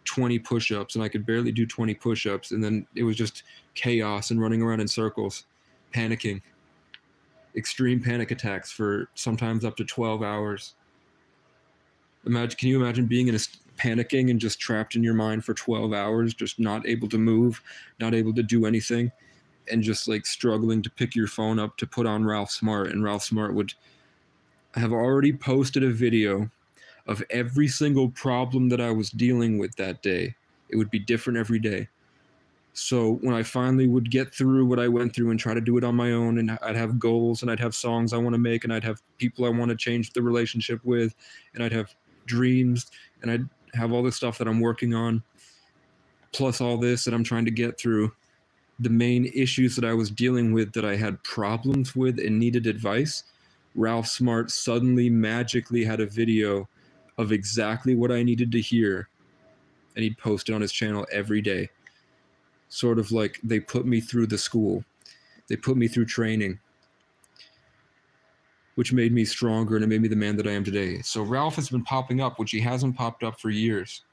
20 push-ups, and I could barely do 20 push-ups. And then it was just chaos and running around in circles, panicking, extreme panic attacks for sometimes up to 12 hours. Can you imagine being panicking and just trapped in your mind for 12 hours, just not able to move, not able to do anything, and just like struggling to pick your phone up to put on Ralph Smart, and Ralph Smart would have already posted a video of every single problem that I was dealing with that day. It would be different every day. So when I finally would get through what I went through and try to do it on my own, and I'd have goals and I'd have songs I want to make and I'd have people I want to change the relationship with, and I'd have dreams and I'd have all this stuff that I'm working on, plus all this that I'm trying to get through. the main issues that I was dealing with, that I had problems with and needed advice, Ralph Smart suddenly magically had a video of exactly what I needed to hear, and he'd post it on his channel every day. Sort of like they put me through the school. They put me through training, which made me stronger, and it made me the man that I am today. So Ralph has been popping up, which he hasn't popped up for years.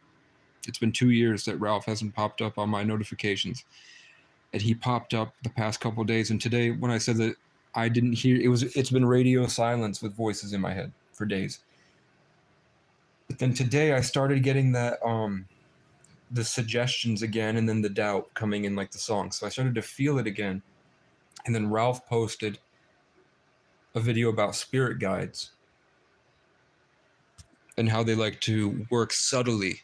It's been 2 years that Ralph hasn't popped up on my notifications. And he popped up the past couple of days. And today, when I said that I didn't hear, it's been radio silence with voices in my head for days. But then today I started getting that the suggestions again, and then the doubt coming in like the song. So I started to feel it again. And then Ralph posted a video about spirit guides and how they like to work subtly,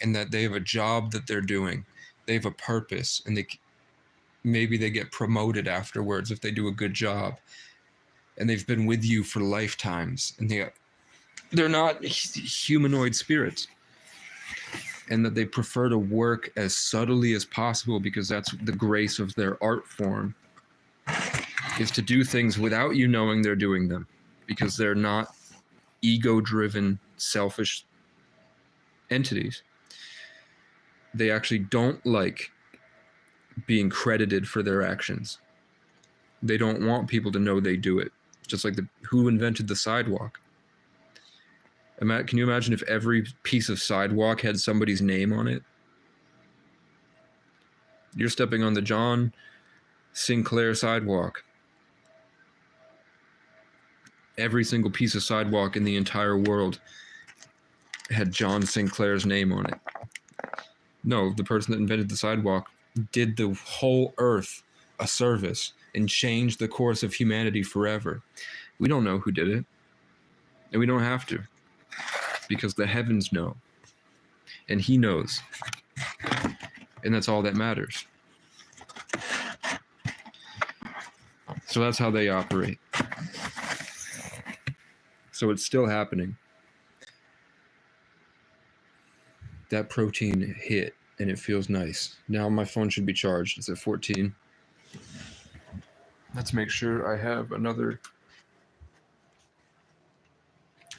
and that they have a job that they're doing. They have a purpose, and maybe they get promoted afterwards if they do a good job. And they've been with you for lifetimes, and they're not humanoid spirits, and that they prefer to work as subtly as possible because that's the grace of their art form, is to do things without you knowing they're doing them, because they're not ego-driven, selfish entities. They actually don't like being credited for their actions. They don't want people to know they do it. Just like who invented the sidewalk? Can you imagine if every piece of sidewalk had somebody's name on it? You're stepping on the John Sinclair sidewalk. Every single piece of sidewalk in the entire world had John Sinclair's name on it. No, the person that invented the sidewalk did the whole earth a service and changed the course of humanity forever. We don't know who did it, and we don't have to, because the heavens know, and he knows, and that's all that matters. So that's how they operate. So it's still happening. That protein hit, and it feels nice. Now my phone should be charged. It's at 14. Let's make sure I have another.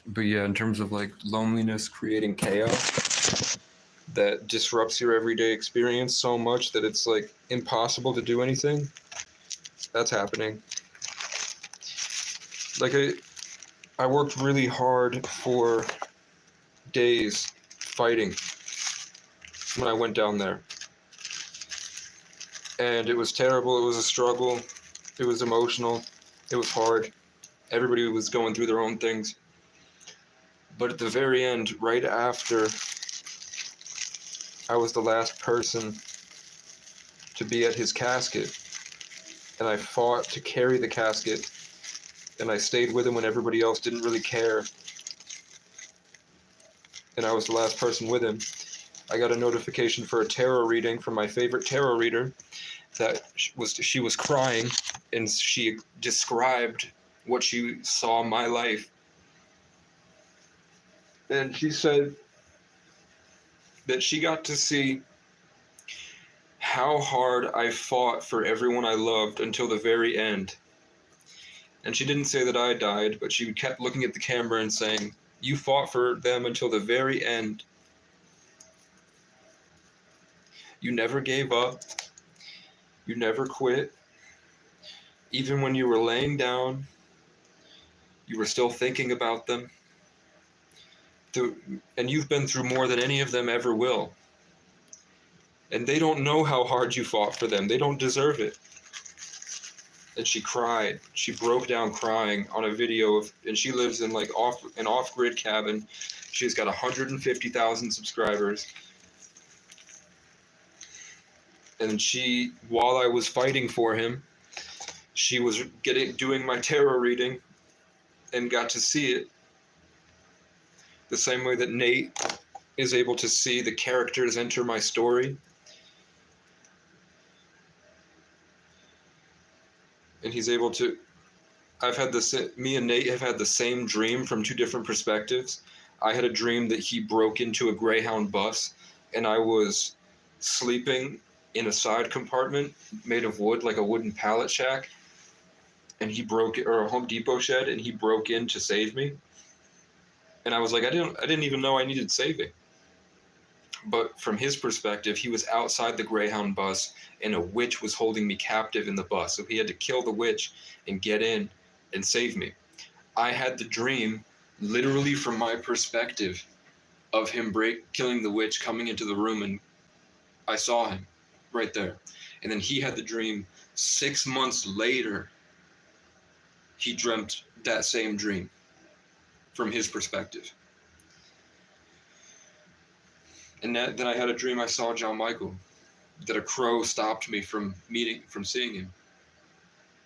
But yeah, in terms of like loneliness creating chaos that disrupts your everyday experience so much that it's like impossible to do anything, that's happening. Like I worked really hard for days fighting when I went down there. And it was terrible. It was a struggle. It was emotional. It was hard. Everybody was going through their own things. But at the very end, right after I was the last person to be at his casket, and I fought to carry the casket, and I stayed with him when everybody else didn't really care, and I was the last person with him, I got a notification for a tarot reading from my favorite tarot reader. She was crying, and she described what she saw in my life. And she said that she got to see how hard I fought for everyone I loved until the very end. And she didn't say that I died, but she kept looking at the camera and saying, "You fought for them until the very end. You never gave up. You never quit. Even when you were laying down, you were still thinking about them. And you've been through more than any of them ever will. And they don't know how hard you fought for them. They don't deserve it." And she cried. She broke down crying on a video and she lives in like an off-grid cabin. She's got 150,000 subscribers. And while I was fighting for him, she was doing my tarot reading and got to see it. The same way that Nate is able to see the characters enter my story. And he's able to, me and Nate have had the same dream from two different perspectives. I had a dream that he broke into a Greyhound bus, and I was sleeping in a side compartment made of wood, like a wooden pallet shack, and he broke it, or a Home Depot shed, and he broke in to save me. And I was like, I didn't even know I needed saving. But from his perspective, he was outside the Greyhound bus, and a witch was holding me captive in the bus. So he had to kill the witch and get in and save me. I had the dream, literally from my perspective, of him killing the witch, coming into the room, and I saw him right there. And then he had the dream 6 months later. He dreamt that same dream from his perspective. And then I had a dream I saw John Michael, that a crow stopped me from seeing him,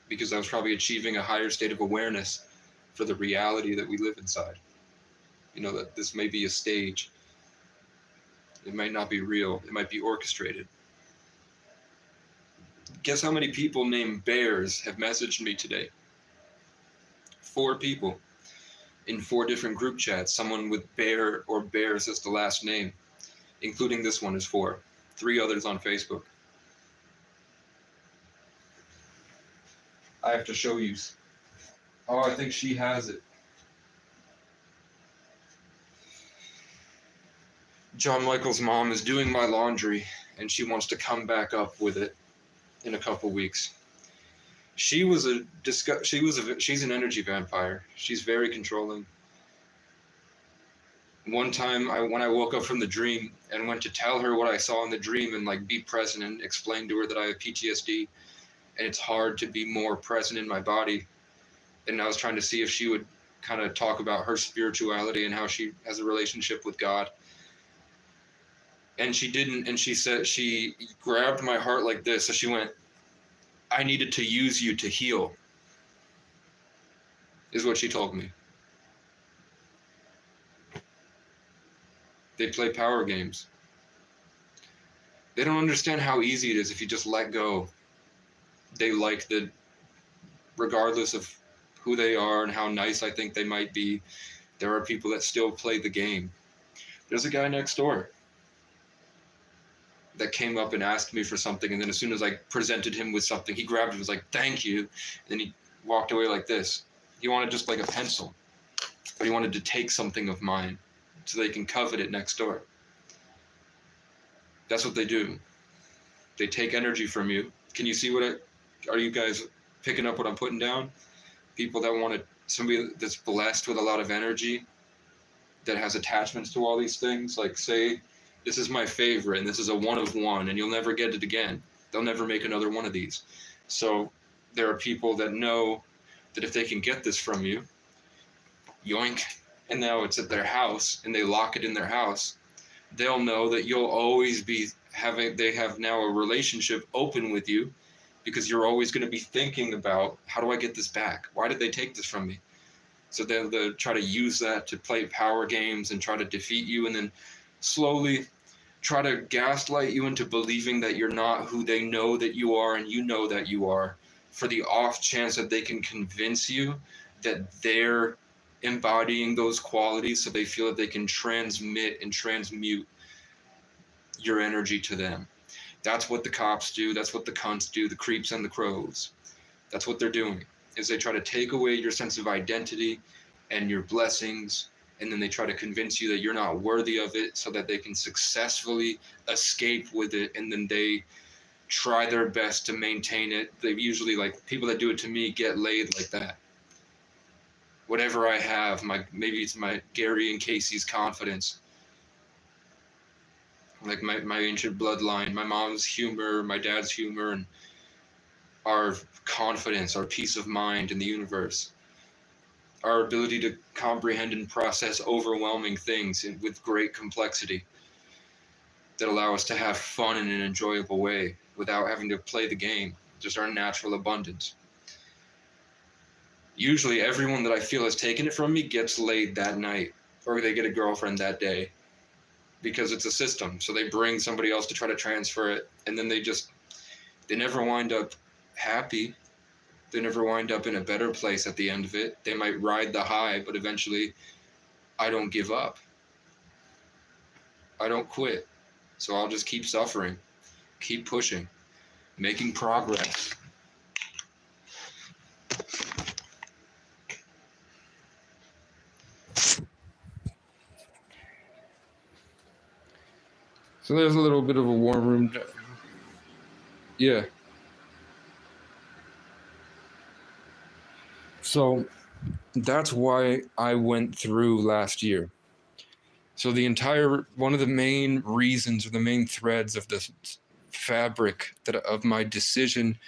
because I was probably achieving a higher state of awareness for the reality that we live inside. You know, that this may be a stage. It might not be real. It might be orchestrated. Guess how many people named Bears have messaged me today? 4 people in 4 different group chats. Someone with Bear or Bears as the last name, including this one is 4. 3 others on Facebook. I have to show you. Oh, I think she has it. John Michael's mom is doing my laundry, and she wants to come back up with it in a couple weeks. She's an energy vampire. She's very controlling. One time, when I woke up from the dream and went to tell her what I saw in the dream and like be present and explain to her that I have PTSD, and it's hard to be more present in my body. And I was trying to see if she would kind of talk about her spirituality and how she has a relationship with God. And she didn't, and she said, she grabbed my heart like this. So she went, I needed to use you to heal, is what she told me. They play power games. They don't understand how easy it is if you just let go. They like the, regardless of who they are and how nice I think they might be, there are people that still play the game. There's a guy next door that came up and asked me for something, and then as soon as I presented him with something, he grabbed it and was like, thank you. And then he walked away like this. He wanted just like a pencil, but he wanted to take something of mine so they can covet it next door. That's what they do. They take energy from you. Can you see are you guys picking up what I'm putting down? People that want somebody that's blessed with a lot of energy, that has attachments to all these things, like say, this is my favorite, and this is a 1 of 1, and you'll never get it again. They'll never make another one of these. So there are people that know that if they can get this from you, yoink, and now it's at their house, and they lock it in their house, they'll know that you'll always be they have now a relationship open with you, because you're always going to be thinking about, how do I get this back? Why did they take this from me? So they'll try to use that to play power games and try to defeat you, and then slowly try to gaslight you into believing that you're not who they know that you are, and you know that you are, for the off chance that they can convince you that they're embodying those qualities, so they feel that they can transmit and transmute your energy to them. That's what the cops do. That's what the cunts do, the creeps and the crows. That's what they're doing, is they try to take away your sense of identity and your blessings, and then they try to convince you that you're not worthy of it, so that they can successfully escape with it, and then they try their best to maintain it. They usually, like people that do it to me, get laid like that. Whatever I have, maybe it's my Gary and Casey's confidence, like my ancient bloodline, my mom's humor, my dad's humor, and our confidence, our peace of mind in the universe, our ability to comprehend and process overwhelming things with great complexity that allow us to have fun in an enjoyable way without having to play the game, just our natural abundance. Usually everyone that I feel has taken it from me gets laid that night, or they get a girlfriend that day, because it's a system. So they bring somebody else to try to transfer it, and then they never wind up happy. They never wind up in a better place at the end of it. They might ride the high, but eventually, I don't give up. I don't quit. So I'll just keep suffering. keep pushing, making progress. So there's a little bit of a warm room. Yeah. So that's why I went through last year. So one of the main reasons or the main threads of this fabric of my decision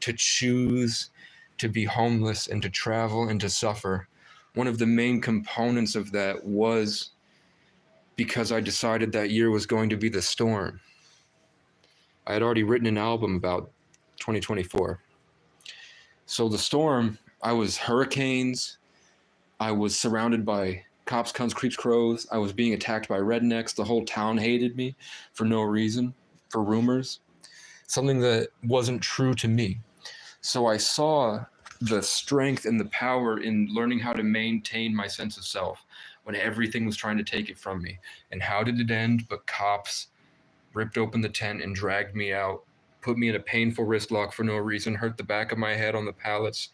to choose to be homeless and to travel and to suffer, one of the main components of that was because I decided that year was going to be the storm. I had already written an album about 2024. So the storm, I was hurricanes, I was surrounded by cops, cunts, creeps, crows. I was being attacked by rednecks. The whole town hated me for no reason, for rumors. Something that wasn't true to me. So I saw the strength and the power in learning how to maintain my sense of self when everything was trying to take it from me. And how did it end? But cops ripped open the tent and dragged me out, put me in a painful wrist lock for no reason, hurt the back of my head on the pallets,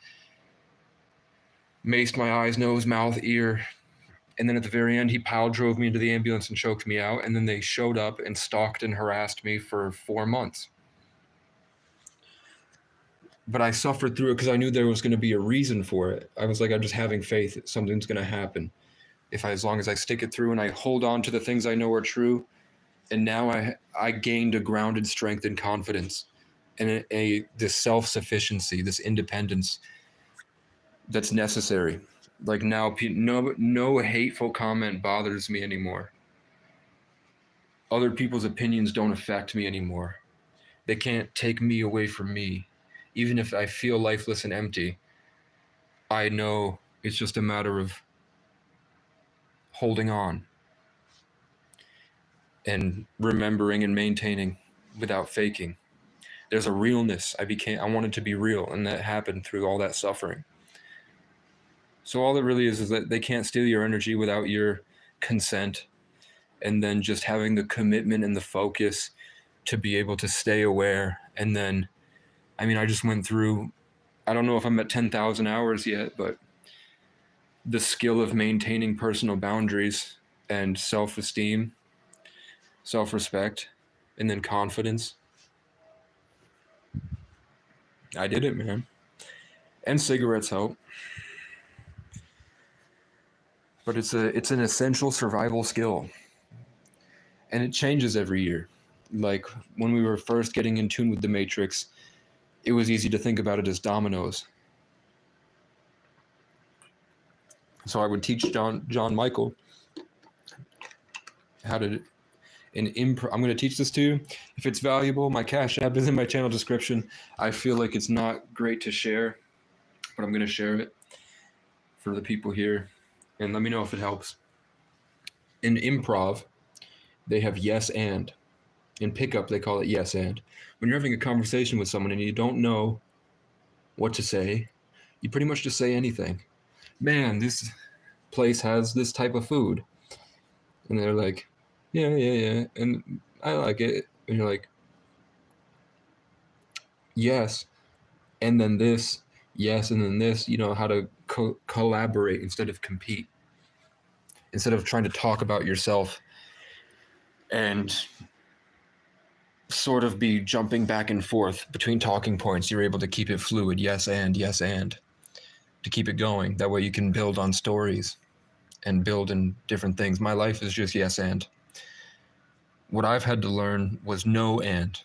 maced my eyes, nose, mouth, ear. And then at the very end, he pile drove me into the ambulance and choked me out. And then they showed up and stalked and harassed me for 4 months. But I suffered through it because I knew there was going to be a reason for it. I was like, I'm just having faith that something's going to happen. As long as I stick it through and I hold on to the things I know are true. And now I gained a grounded strength and confidence and this self-sufficiency, this independence that's necessary. Like now, no hateful comment bothers me anymore. Other people's opinions don't affect me anymore. They can't take me away from me. Even if I feel lifeless and empty, I know it's just a matter of holding on and remembering and maintaining without faking. There's a realness. I wanted to be real, and that happened through all that suffering. So all it really is that they can't steal your energy without your consent, and then just having the commitment and the focus to be able to stay aware. And then, I just went through, I don't know if I'm at 10,000 hours yet, but the skill of maintaining personal boundaries and self-esteem, self-respect, and then confidence. I did it, man. And cigarettes help. But it's an essential survival skill. And it changes every year. Like when we were first getting in tune with the Matrix, it was easy to think about it as dominoes. So I would teach John Michael how to I'm going to teach this to you. If it's valuable, my Cash App is in my channel description. I feel like it's not great to share, but I'm going to share it for the people here. And let me know if it helps. In improv, they have yes and. In pickup, they call it yes and. When you're having a conversation with someone and you don't know what to say, you pretty much just say anything. Man, this place has this type of food. And they're like, yeah, and I like it. And you're like, yes, and then this, yes, and then this. You know how to collaborate instead of compete. Instead of trying to talk about yourself and sort of be jumping back and forth between talking points, you're able to keep it fluid. Yes, and to keep it going. That way you can build on stories and build in different things. My life is just yes, and. What I've had to learn was no, and.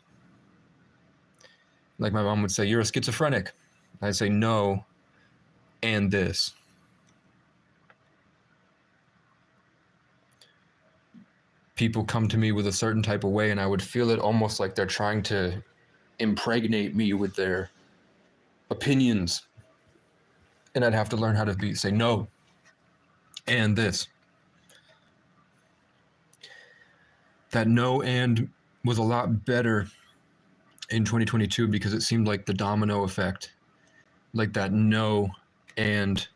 Like my mom would say, you're a schizophrenic. I'd say no, and this. People come to me with a certain type of way, and I would feel it almost like they're trying to impregnate me with their opinions. And I'd have to learn how to say no, and this. That no and was a lot better in 2022 because it seemed like the domino effect, like that no and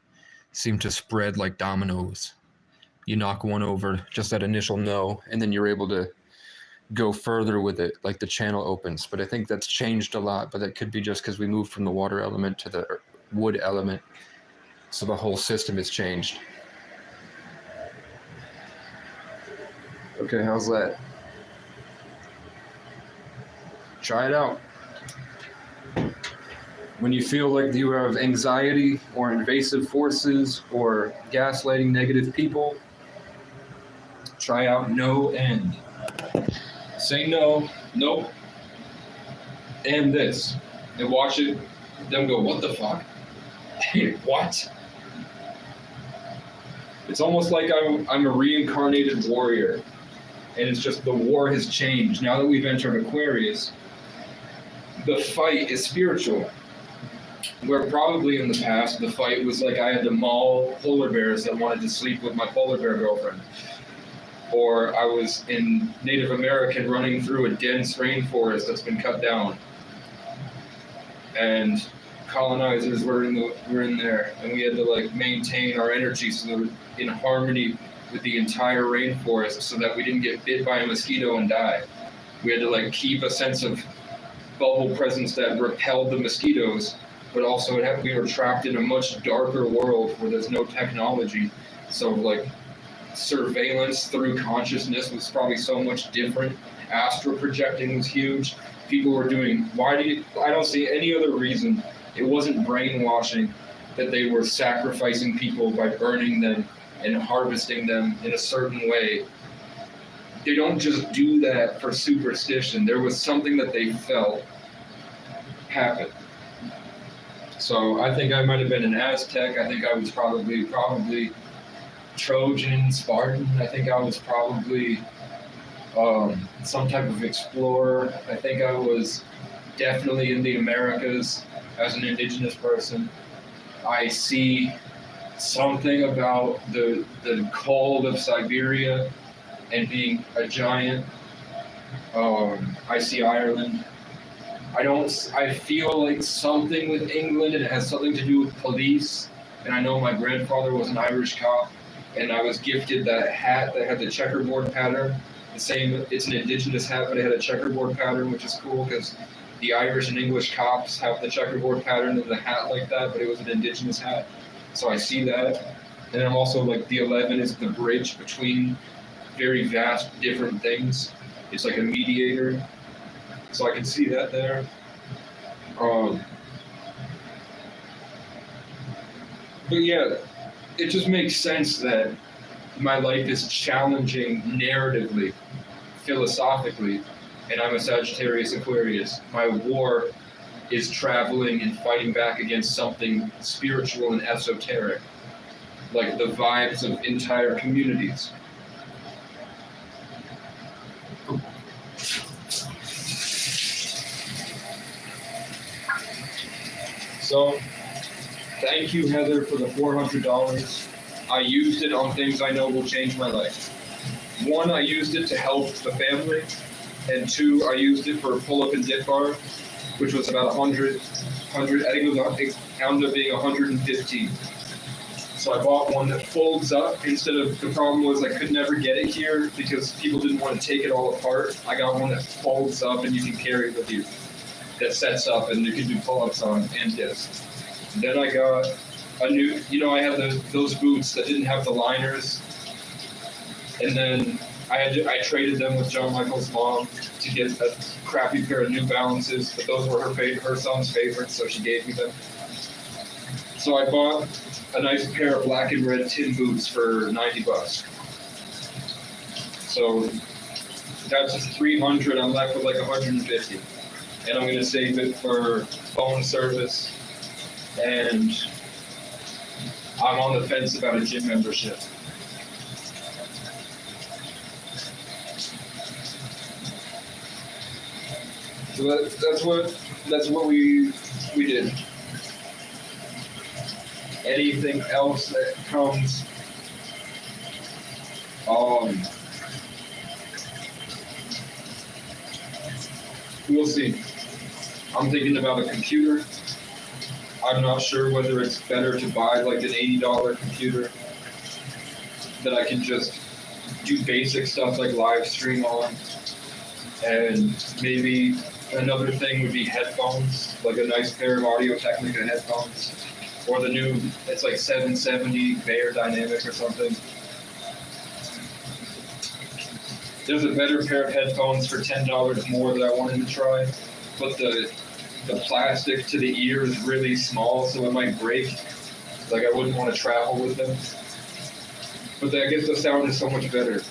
seemed to spread like dominoes. You knock one over, just that initial no, and then you're able to go further with it, like the channel opens. But I think that's changed a lot, but that could be just because we moved from the water element to the wood element, so the whole system has changed. Okay, how's that? Try it out. When you feel like you have anxiety or invasive forces or gaslighting negative people, try out no and. Say no, nope, and this. And watch it, them go, what the fuck? What? It's almost like I'm a reincarnated warrior. And it's just the war has changed. Now that we've entered Aquarius, the fight is spiritual. Where probably in the past, the fight was like I had to maul polar bears that wanted to sleep with my polar bear girlfriend. Or I was in Native American running through a dense rainforest that's been cut down. And colonizers were in there, and we had to like maintain our energy so that we're in harmony with the entire rainforest so that we didn't get bit by a mosquito and die. We had to like keep a sense of bubble presence that repelled the mosquitoes, but also we were trapped in a much darker world where there's no technology. So like surveillance through consciousness was probably so much different. Astral projecting was huge. People were doing, I don't see any other reason. It wasn't brainwashing that they were sacrificing people by burning them and harvesting them in a certain way. They don't just do that for superstition. There was something that they felt happen. So I think I might have been an Aztec. I think I was probably Trojan, Spartan. I think I was probably some type of explorer. I think I was definitely in the Americas as an indigenous person. I see something about the cold of Siberia and being a giant. I see Ireland. I feel like something with England, and it has something to do with police. And I know my grandfather was an Irish cop, and I was gifted that hat that had the checkerboard pattern. It's an indigenous hat, but it had a checkerboard pattern, which is cool because the Irish and English cops have the checkerboard pattern of the hat like that, but it was an indigenous hat. So I see that. And I'm also like the 11 is the bridge between very vast different things. It's like a mediator. So I can see that there. But yeah, it just makes sense that my life is challenging narratively, philosophically, and I'm a Sagittarius Aquarius. My war is traveling and fighting back against something spiritual and esoteric, like the vibes of entire communities. So, thank you, Heather, for the $400. I used it on things I know will change my life. 1, I used it to help the family, and 2, I used it for a pull-up and dip bar, which was about 100. I think it ended up being 115. So I bought one that folds up the problem was I could never get it here because people didn't want to take it all apart. I got one that folds up and you can carry it with you. That sets up and you can do pull-ups on and dips. Then I got a new, I had those boots that didn't have the liners. And then I traded them with John Michael's mom to get a crappy pair of New Balances, but those were her son's favorites, so she gave me them. So I bought a nice pair of black and red tin boots for $90. So that's $300. I'm left with like $150, and I'm gonna save it for phone service. And I'm on the fence about a gym membership. So that's what we did. Anything else that comes, we'll see. I'm thinking about a computer. I'm not sure whether it's better to buy like an $80 computer that I can just do basic stuff like live stream on, And maybe another thing would be headphones, like a nice pair of Audio-Technica headphones. Or the new, it's like 770 Bayer Dynamic or something. There's a better pair of headphones for $10 more that I wanted to try, but the plastic to the ear is really small, so it might break. Like I wouldn't want to travel with them. But I guess the sound is so much better.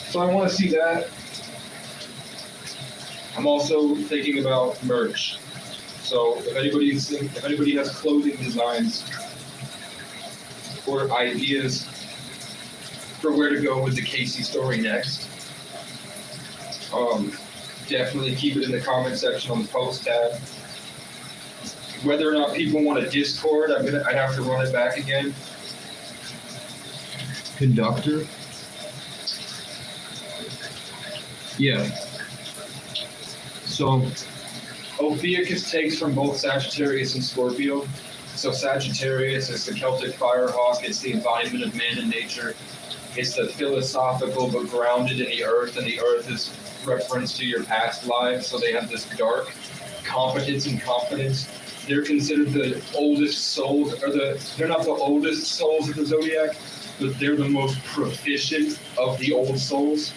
So I want to see that. I'm also thinking about merch. So if anybody has clothing designs or ideas for where to go with the Casey story next, definitely keep it in the comment section on the post tab. Whether or not people want a Discord, I'd have to run it back again. Conductor? Yeah. So Ophiuchus takes from both Sagittarius and Scorpio. So Sagittarius is the Celtic firehawk, it's the embodiment of man and nature. It's the philosophical but grounded in the earth, and the earth is reference to your past lives, so they have this dark competence and confidence. They're considered the oldest souls, they're not the oldest souls of the zodiac, but they're the most proficient of the old souls.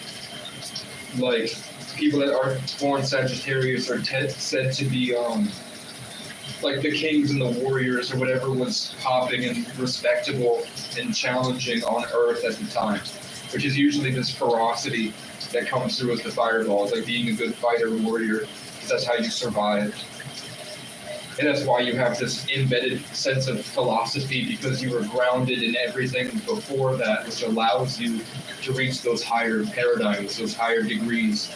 Like, people that are born Sagittarius are said to be like the kings and the warriors or whatever was popping and respectable and challenging on Earth at the time, which is usually this ferocity that comes through as the fireball. It's like being a good fighter warrior, because that's how you survive. And that's why you have this embedded sense of philosophy, because you were grounded in everything before that, which allows you to reach those higher paradigms, those higher degrees.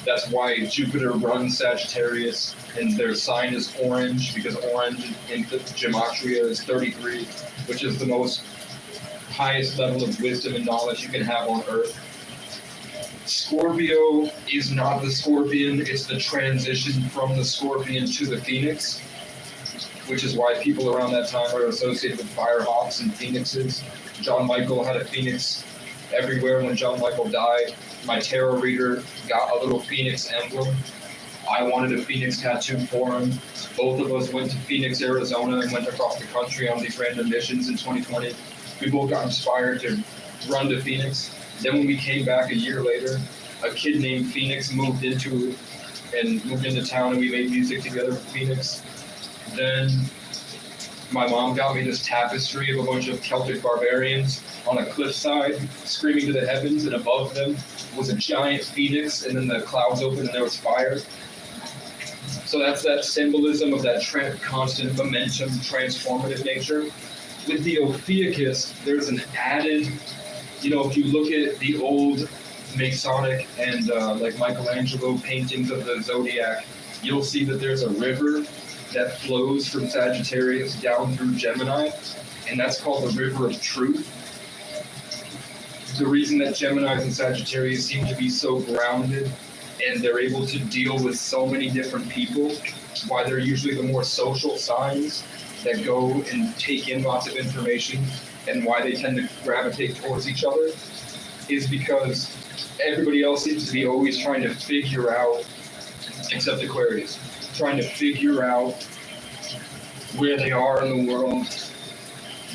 That's why Jupiter runs Sagittarius, and their sign is orange, because orange in gematria is 33, which is the most highest level of wisdom and knowledge you can have on Earth. Scorpio is not the scorpion, it's the transition from the scorpion to the phoenix, which is why people around that time are associated with firehawks and phoenixes. John Michael had a phoenix everywhere when John Michael died. My tarot reader got a little phoenix emblem. I wanted a phoenix tattoo for him. Both of us went to Phoenix, Arizona, and went across the country on these random missions in 2020. We both got inspired to run to Phoenix. Then when we came back a year later, a kid named Phoenix moved into town, and we made music together with Phoenix. Then my mom got me this tapestry of a bunch of Celtic barbarians on a cliffside, screaming to the heavens, and above them was a giant phoenix, and then the clouds opened and there was fire. So that's that symbolism of that constant momentum, transformative nature. With the Ophiuchus, there's an added, if you look at the old Masonic and like Michelangelo paintings of the zodiac, you'll see that there's a river that flows from Sagittarius down through Gemini, and that's called the River of Truth. The reason that Geminis and Sagittarius seem to be so grounded and they're able to deal with so many different people, why they're usually the more social signs that go and take in lots of information, and why they tend to gravitate towards each other, is because everybody else seems to be always trying to figure out, except Aquarius, trying to figure out where they are in the world.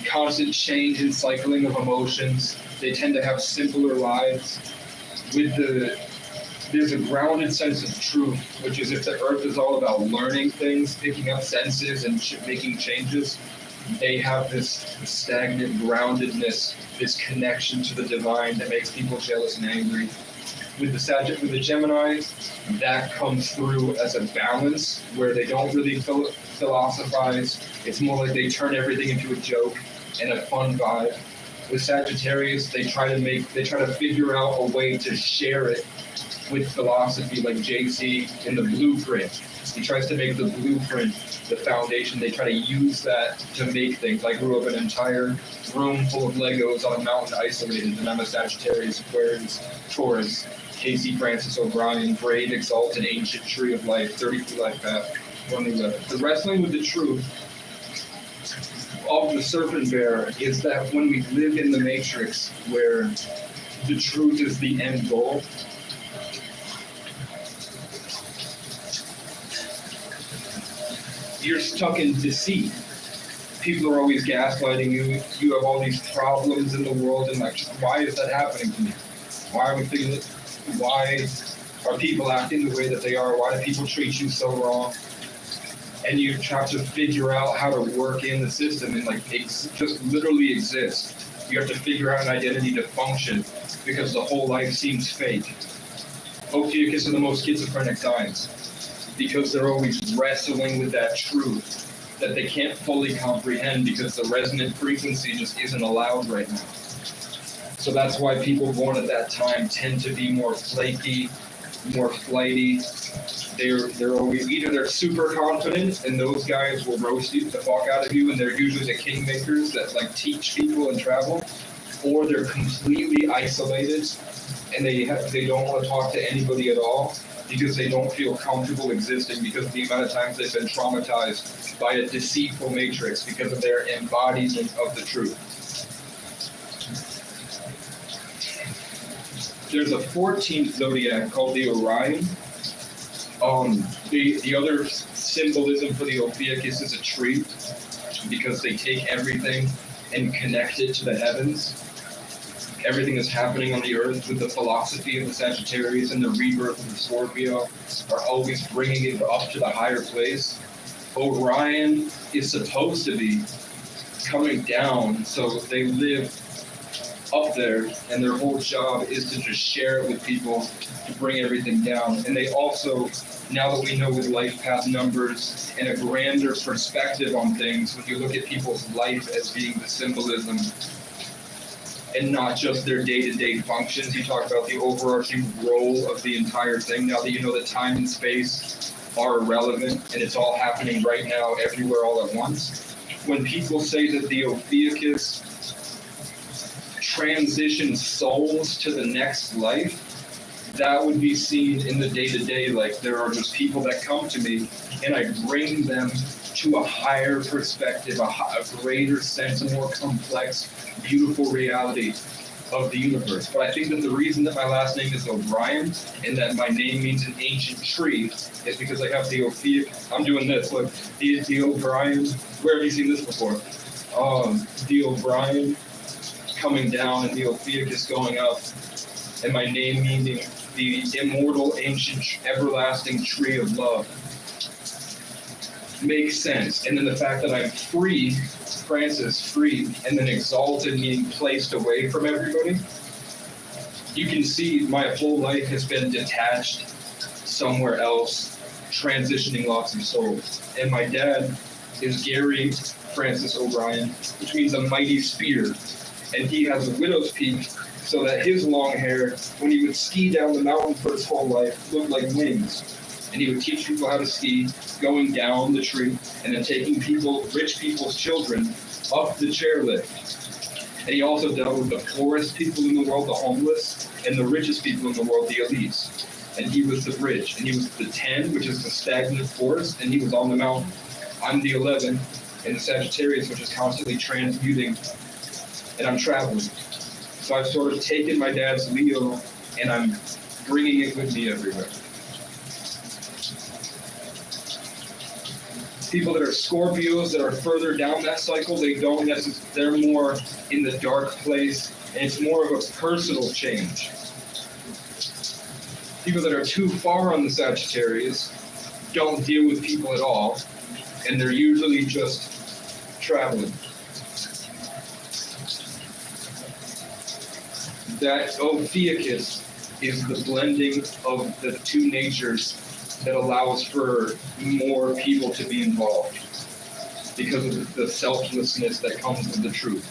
Constant change and cycling of emotions. They tend to have simpler lives. There's a grounded sense of truth, which is if the earth is all about learning things, picking up senses and making changes, they have this stagnant groundedness, this connection to the divine that makes people jealous and angry. With the Gemini, that comes through as a balance where they don't really philosophize. It's more like they turn everything into a joke and a fun vibe. With Sagittarius, they try to figure out a way to share it with philosophy, like JC in the blueprint. He tries to make the blueprint the foundation. They try to use that to make things. I grew up in an entire room full of Legos on a mountain isolated, and I'm a Sagittarius, Aquarius, Taurus, Casey Francis O'Brien, Great, Exalted, Ancient Tree of Life, 33 Life Path, 111. The wrestling with the truth of the serpent bear is that when we live in the matrix where the truth is the end goal, you're stuck in deceit. People are always gaslighting you. You have all these problems in the world, and like, why is that happening to me? Why are we feeling? Why are people acting the way that they are? Why do people treat you so wrong? And you have to figure out how to work in the system and like just literally exist. You have to figure out an identity to function because the whole life seems fake. Ophiuchus are the most schizophrenic kinds because they're always wrestling with that truth that they can't fully comprehend because the resonant frequency just isn't allowed right now. So that's why people born at that time tend to be more flaky, more flighty. They're always either they're super confident and those guys will roast you the fuck out of you, and they're usually the kingmakers that like teach people and travel, or they're completely isolated and they don't want to talk to anybody at all because they don't feel comfortable existing because of the amount of times they've been traumatized by a deceitful matrix because of their embodiment of the truth. There's a 14th zodiac called the Orion. The other symbolism for the Ophiuchus is a tree because they take everything and connect it to the heavens. Everything that's happening on the earth with the philosophy of the Sagittarius and the rebirth of the Scorpio are always bringing it up to the higher place. Orion is supposed to be coming down, so they live up there, and their whole job is to just share it with people to bring everything down. And they also, now that we know with life path numbers and a grander perspective on things, when you look at people's life as being the symbolism and not just their day-to-day functions, you talk about the overarching role of the entire thing. Now that you know that time and space are irrelevant and it's all happening right now, everywhere, all at once. When people say that the Ophiuchus transitions souls to the next life, that would be seen in the day-to-day. Like there are just people that come to me and I bring them to a higher perspective, a greater sense, a more complex, beautiful reality of the universe. But I think that the reason that my last name is O'Brien and that my name means an ancient tree is because I have the Ophiuchus. I'm doing this. Look, the O'Brien. Where have you seen this before? The O'Brien coming down and the Ophiuchus going up, and my name meaning the immortal, ancient, everlasting tree of love. Makes sense. And then the fact that I'm free, Francis, free, and then exalted, meaning placed away from everybody. You can see my whole life has been detached somewhere else, transitioning lots of souls. And my dad is Gary Francis O'Brien, which means a mighty spear. And he has a widow's peak so that his long hair, when he would ski down the mountain for his whole life, looked like wings. And he would teach people how to ski, going down the tree, and then taking rich people's children up the chairlift. And he also dealt with the poorest people in the world, the homeless, and the richest people in the world, the elites. And he was the bridge. And he was the 10, which is the stagnant force, and he was on the mountain. I'm the 11, and the Sagittarius, which is constantly transmuting, and I'm traveling. So I've sort of taken my dad's Leo, and I'm bringing it with me everywhere. People that are Scorpios that are further down that cycle, they don't necessarily, they're more in the dark place, and it's more of a personal change. People that are too far on the Sagittarius don't deal with people at all, and they're usually just traveling. That Ophiuchus is the blending of the two natures that allows for more people to be involved because of the selflessness that comes with the truth.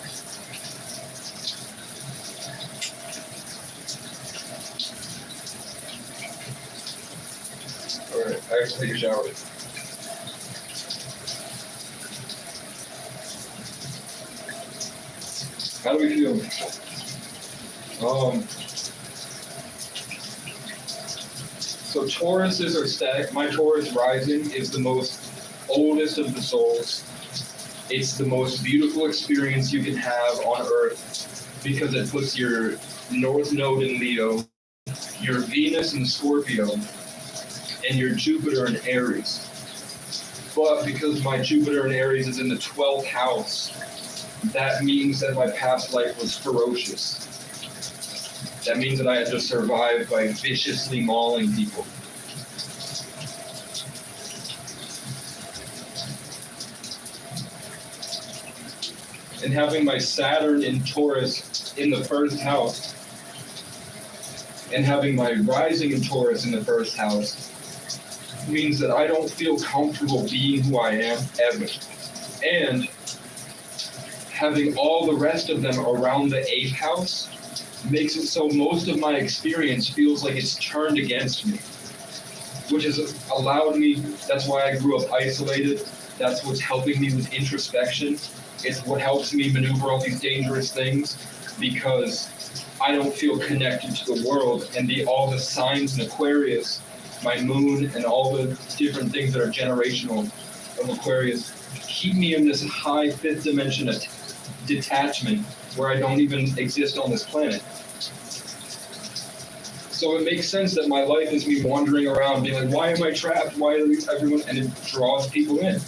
All right, I have to take a shower. How do we feel? So Tauruses are static. My Taurus rising is the most oldest of the souls. It's the most beautiful experience you can have on Earth because it puts your North Node in Leo, your Venus in Scorpio, and your Jupiter in Aries. But because my Jupiter in Aries is in the 12th house, that means that my past life was ferocious. That means that I had to survive by viciously mauling people. And having my Saturn in Taurus in the first house, and having my rising in Taurus in the first house, means that I don't feel comfortable being who I am ever. And having all the rest of them around the 8th house makes it so most of my experience feels like it's turned against me, which has allowed me, that's why I grew up isolated, that's what's helping me with introspection. It's what helps me maneuver all these dangerous things, because I don't feel connected to the world, and all the signs in Aquarius, my moon, and all the different things that are generational of Aquarius keep me in this high 5th dimension of detachment where I don't even exist on this planet. So it makes sense that my life is me wandering around being like, why am I trapped? Why is everyone? And it draws people in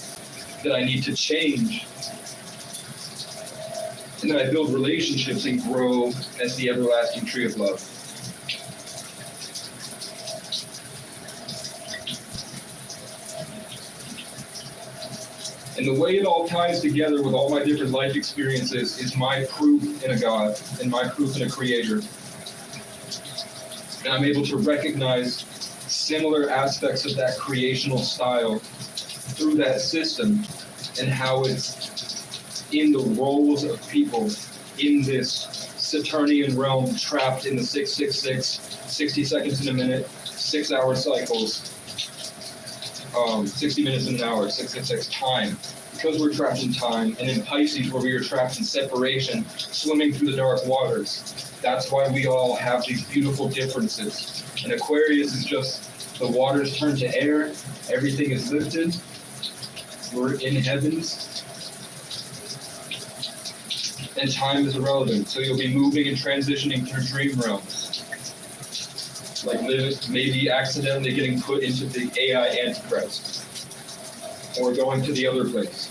that I need to change. And then I build relationships and grow as the everlasting tree of love. And the way it all ties together with all my different life experiences is my proof in a God and my proof in a creator. And I'm able to recognize similar aspects of that creational style through that system, and how it's in the roles of people in this Saturnian realm, trapped in the 666, 60 seconds in a minute, 6-hour cycles, 60 minutes in an hour, 666 time. Because we're trapped in time, and in Pisces, where we are trapped in separation, swimming through the dark waters. That's why we all have these beautiful differences. And Aquarius is just the waters turn to air, everything is lifted, we're in heavens, and time is irrelevant. So you'll be moving and transitioning through dream realms. Like maybe accidentally getting put into the AI Antichrist, or going to the other place.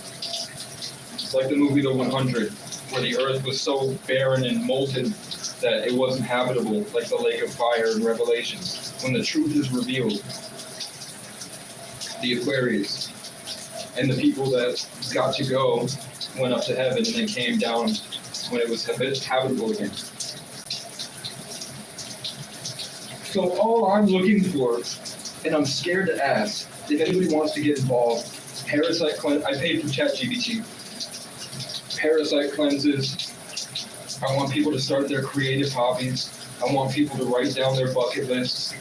It's like the movie The 100, where the earth was so barren and molten that it wasn't habitable, like the lake of fire in Revelations. When the truth is revealed, the Aquarius and the people that got to go went up to heaven and then came down when it was habitable again. So all I'm looking for, and I'm scared to ask, if anybody wants to get involved, parasite cleanse. I paid for ChatGPT. Parasite cleanses. I want people to start their creative hobbies. I want people to write down their bucket lists,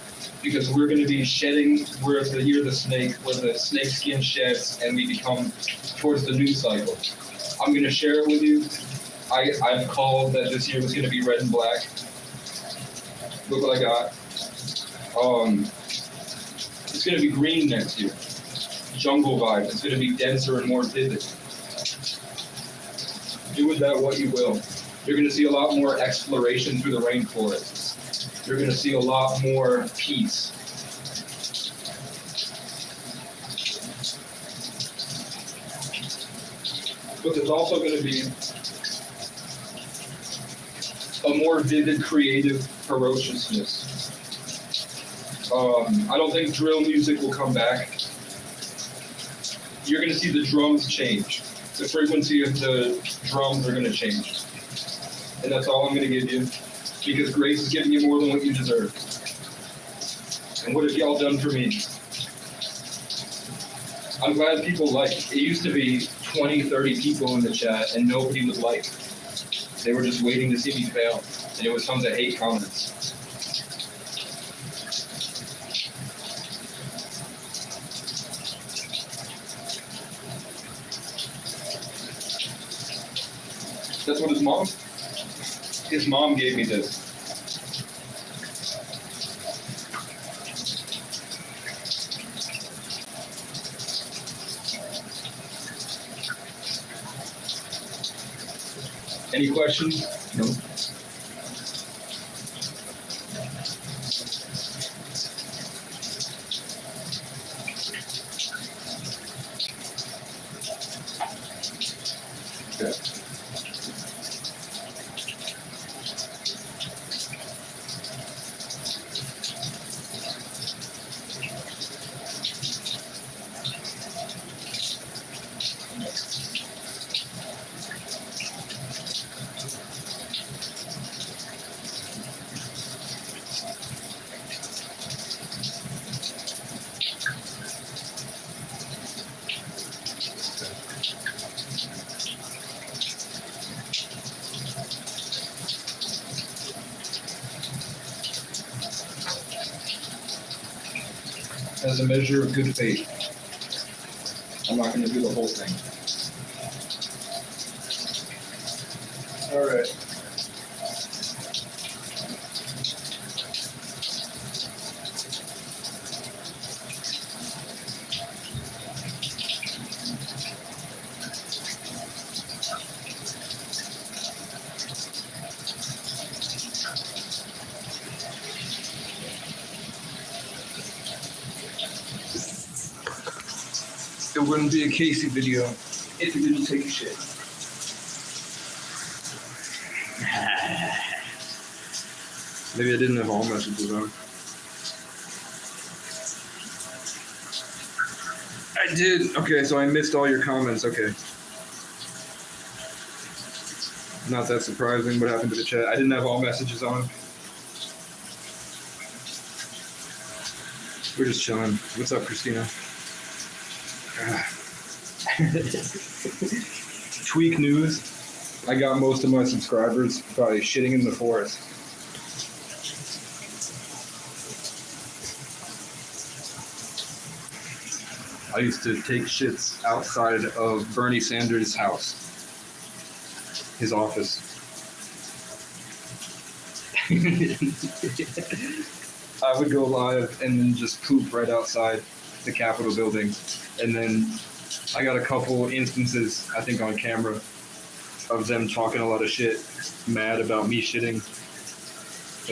because we're going to be shedding. We're the year of the snake, where the snake skin sheds and we become towards the new cycle. I'm going to share it with you. I've called that this year was going to be red and black. Look what I got. It's going to be green next year. Jungle vibe. It's going to be denser and more vivid. Do with that what you will. You're going to see a lot more exploration through the rainforests. You're going to see a lot more peace. But there's also going to be a more vivid, creative ferociousness. I don't think drill music will come back. You're going to see the drums change. The frequency of the drums are going to change. And that's all I'm going to give you, because grace is giving you more than what you deserve. And what have y'all done for me? I'm glad people like. It used to be 20, 30 people in the chat, and nobody would like. They were just waiting to see me fail. And it was tons of hate comments. That's what his mom gave me this. Any questions? No. Okay. As a measure of good faith, I'm not going to do the whole thing. All right. It wouldn't be a Casey video if you didn't take a shit. Maybe I didn't have all messages on. I did. Okay, so I missed all your comments. Okay. Not that surprising. What happened to the chat? I didn't have all messages on. We're just chilling. What's up, Christina? Tweak news. I got most of my subscribers by shitting in the forest. I used to take shits outside of Bernie Sanders' house, his office. I would go live and then just poop right outside the Capitol building. And then I got a couple instances, I think on camera, of them talking a lot of shit, mad about me shitting.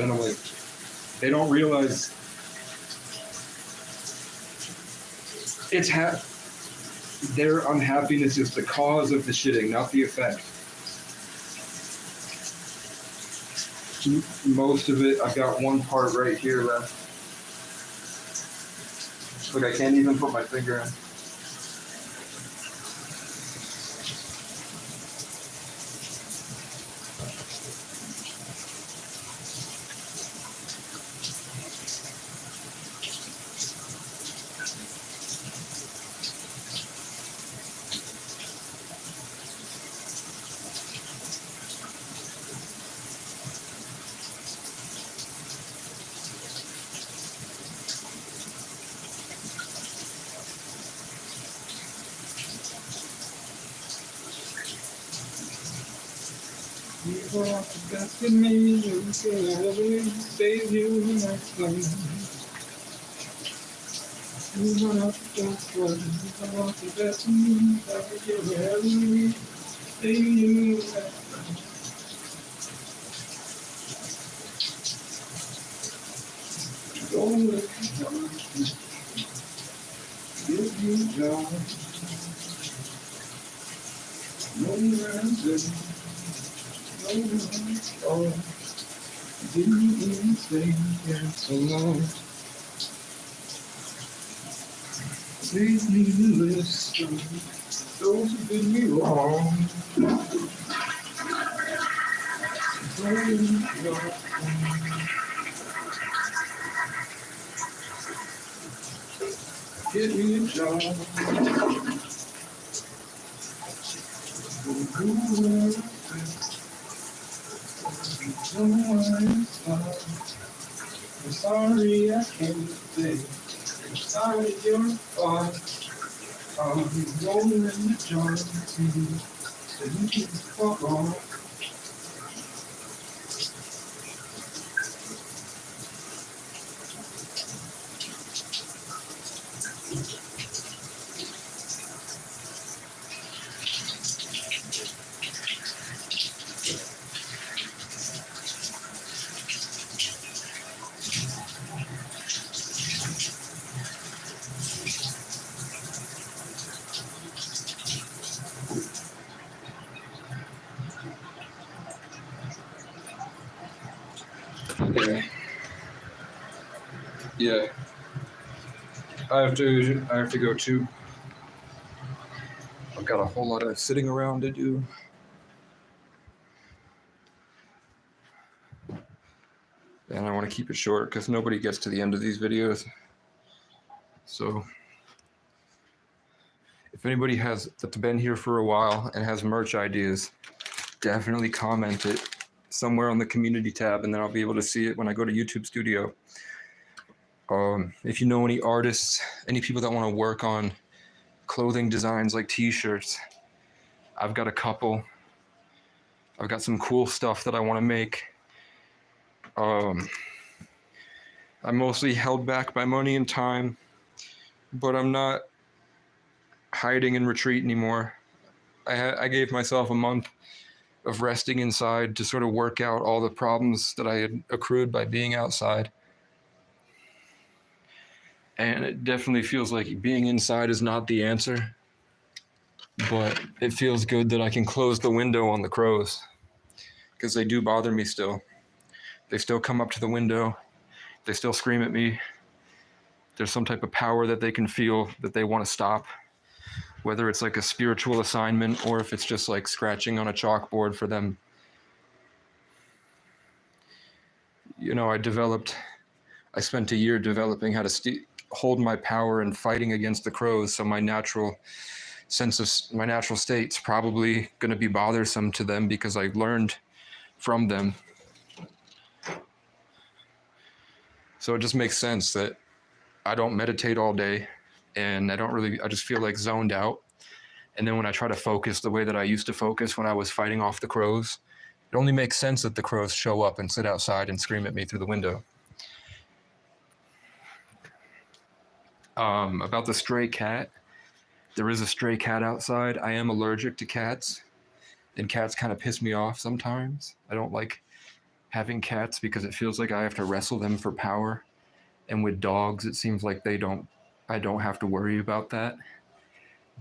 And I'm like, they don't realize their unhappiness is the cause of the shitting, not the effect. Most of it, I've got one part right here left. Look, I can't even put my finger in. You are the best in me, you can ever save you next time. You are the best one, you are the best in me, ever save you next time. Don't let me give you joy. No answer. Oh, didn't stay here so long. Please needless to those who did me wrong. Get me a job. I'm sorry I can't stay. I'm sorry you're far. I'm rolling the jar to you, so you can fuck off. Okay. Yeah. I have to go too. I've got a whole lot of sitting around to do. And I want to keep it short because nobody gets to the end of these videos. So if anybody that's been here for a while and has merch ideas, definitely comment it somewhere on the community tab, and then I'll be able to see it when I go to YouTube Studio. If you know any artists, any people that want to work on clothing designs like t-shirts, I've got a couple. I've got some cool stuff that I want to make. I'm mostly held back by money and time, but I'm not hiding in retreat anymore. I gave myself a month of resting inside to sort of work out all the problems that I had accrued by being outside. And it definitely feels like being inside is not the answer, but it feels good that I can close the window on the crows, because they do bother me still. They still come up to the window. They still scream at me. There's some type of power that they can feel that they want to stop, whether it's like a spiritual assignment or if it's just like scratching on a chalkboard for them. You know, I spent a year developing how to hold my power and fighting against the crows, so my natural state's probably going to be bothersome to them because I learned from them. So it just makes sense that I don't meditate all day, and I just feel like zoned out. And then when I try to focus the way that I used to focus when I was fighting off the crows, it only makes sense that the crows show up and sit outside and scream at me through the window. About the stray cat, there is a stray cat outside. I am allergic to cats, and cats kind of piss me off sometimes. I don't like having cats because it feels like I have to wrestle them for power. And with dogs, it seems like I don't have to worry about that.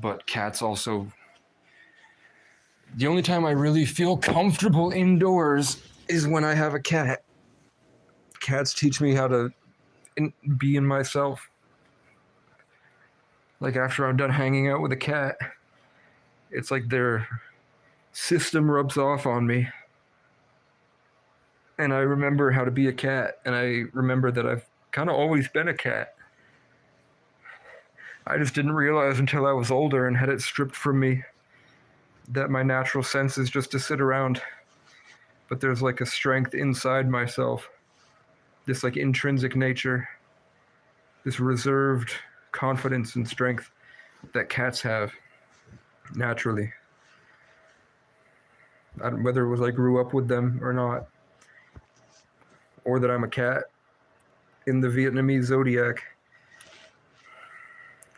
But cats also, the only time I really feel comfortable indoors is when I have a cat. Cats teach me how to be in myself. Like after I'm done hanging out with a cat, it's like their system rubs off on me. And I remember how to be a cat, and I remember that I've kind of always been a cat. I just didn't realize until I was older and had it stripped from me that my natural sense is just to sit around. But there's like a strength inside myself, this like intrinsic nature, this reserved confidence and strength that cats have naturally. Whether it was I grew up with them or not, or that I'm a cat in the Vietnamese zodiac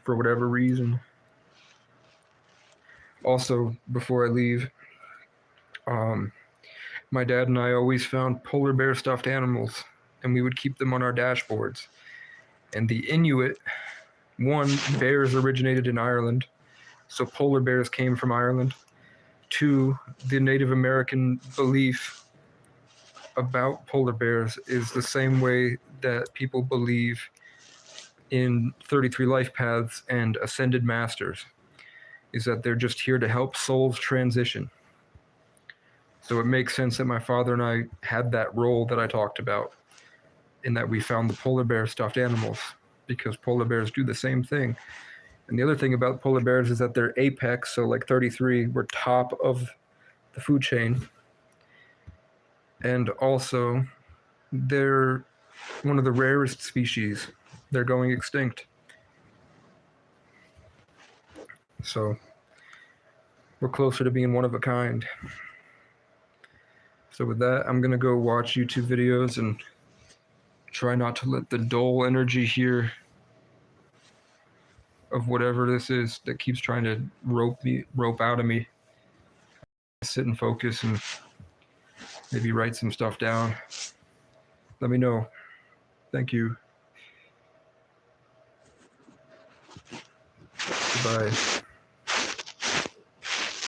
for whatever reason. Also, before I leave, my dad and I always found polar bear stuffed animals, and we would keep them on our dashboards. And the Inuit, one, bears originated in Ireland, so polar bears came from Ireland. Two, the Native American belief about polar bears is the same way that people believe in 33 life paths and ascended masters, is that they're just here to help souls transition. So it makes sense that my father and I had that role that I talked about, in that we found the polar bear stuffed animals, because polar bears do the same thing. And the other thing about polar bears is that they're apex, so like 33, we're top of the food chain. And also, they're one of the rarest species. They're going extinct. So we're closer to being one of a kind. So with that, I'm going to go watch YouTube videos and try not to let the dull energy here of whatever this is that keeps trying to rope out of me, sit and focus and maybe write some stuff down. Let me know. Thank you. Goodbye.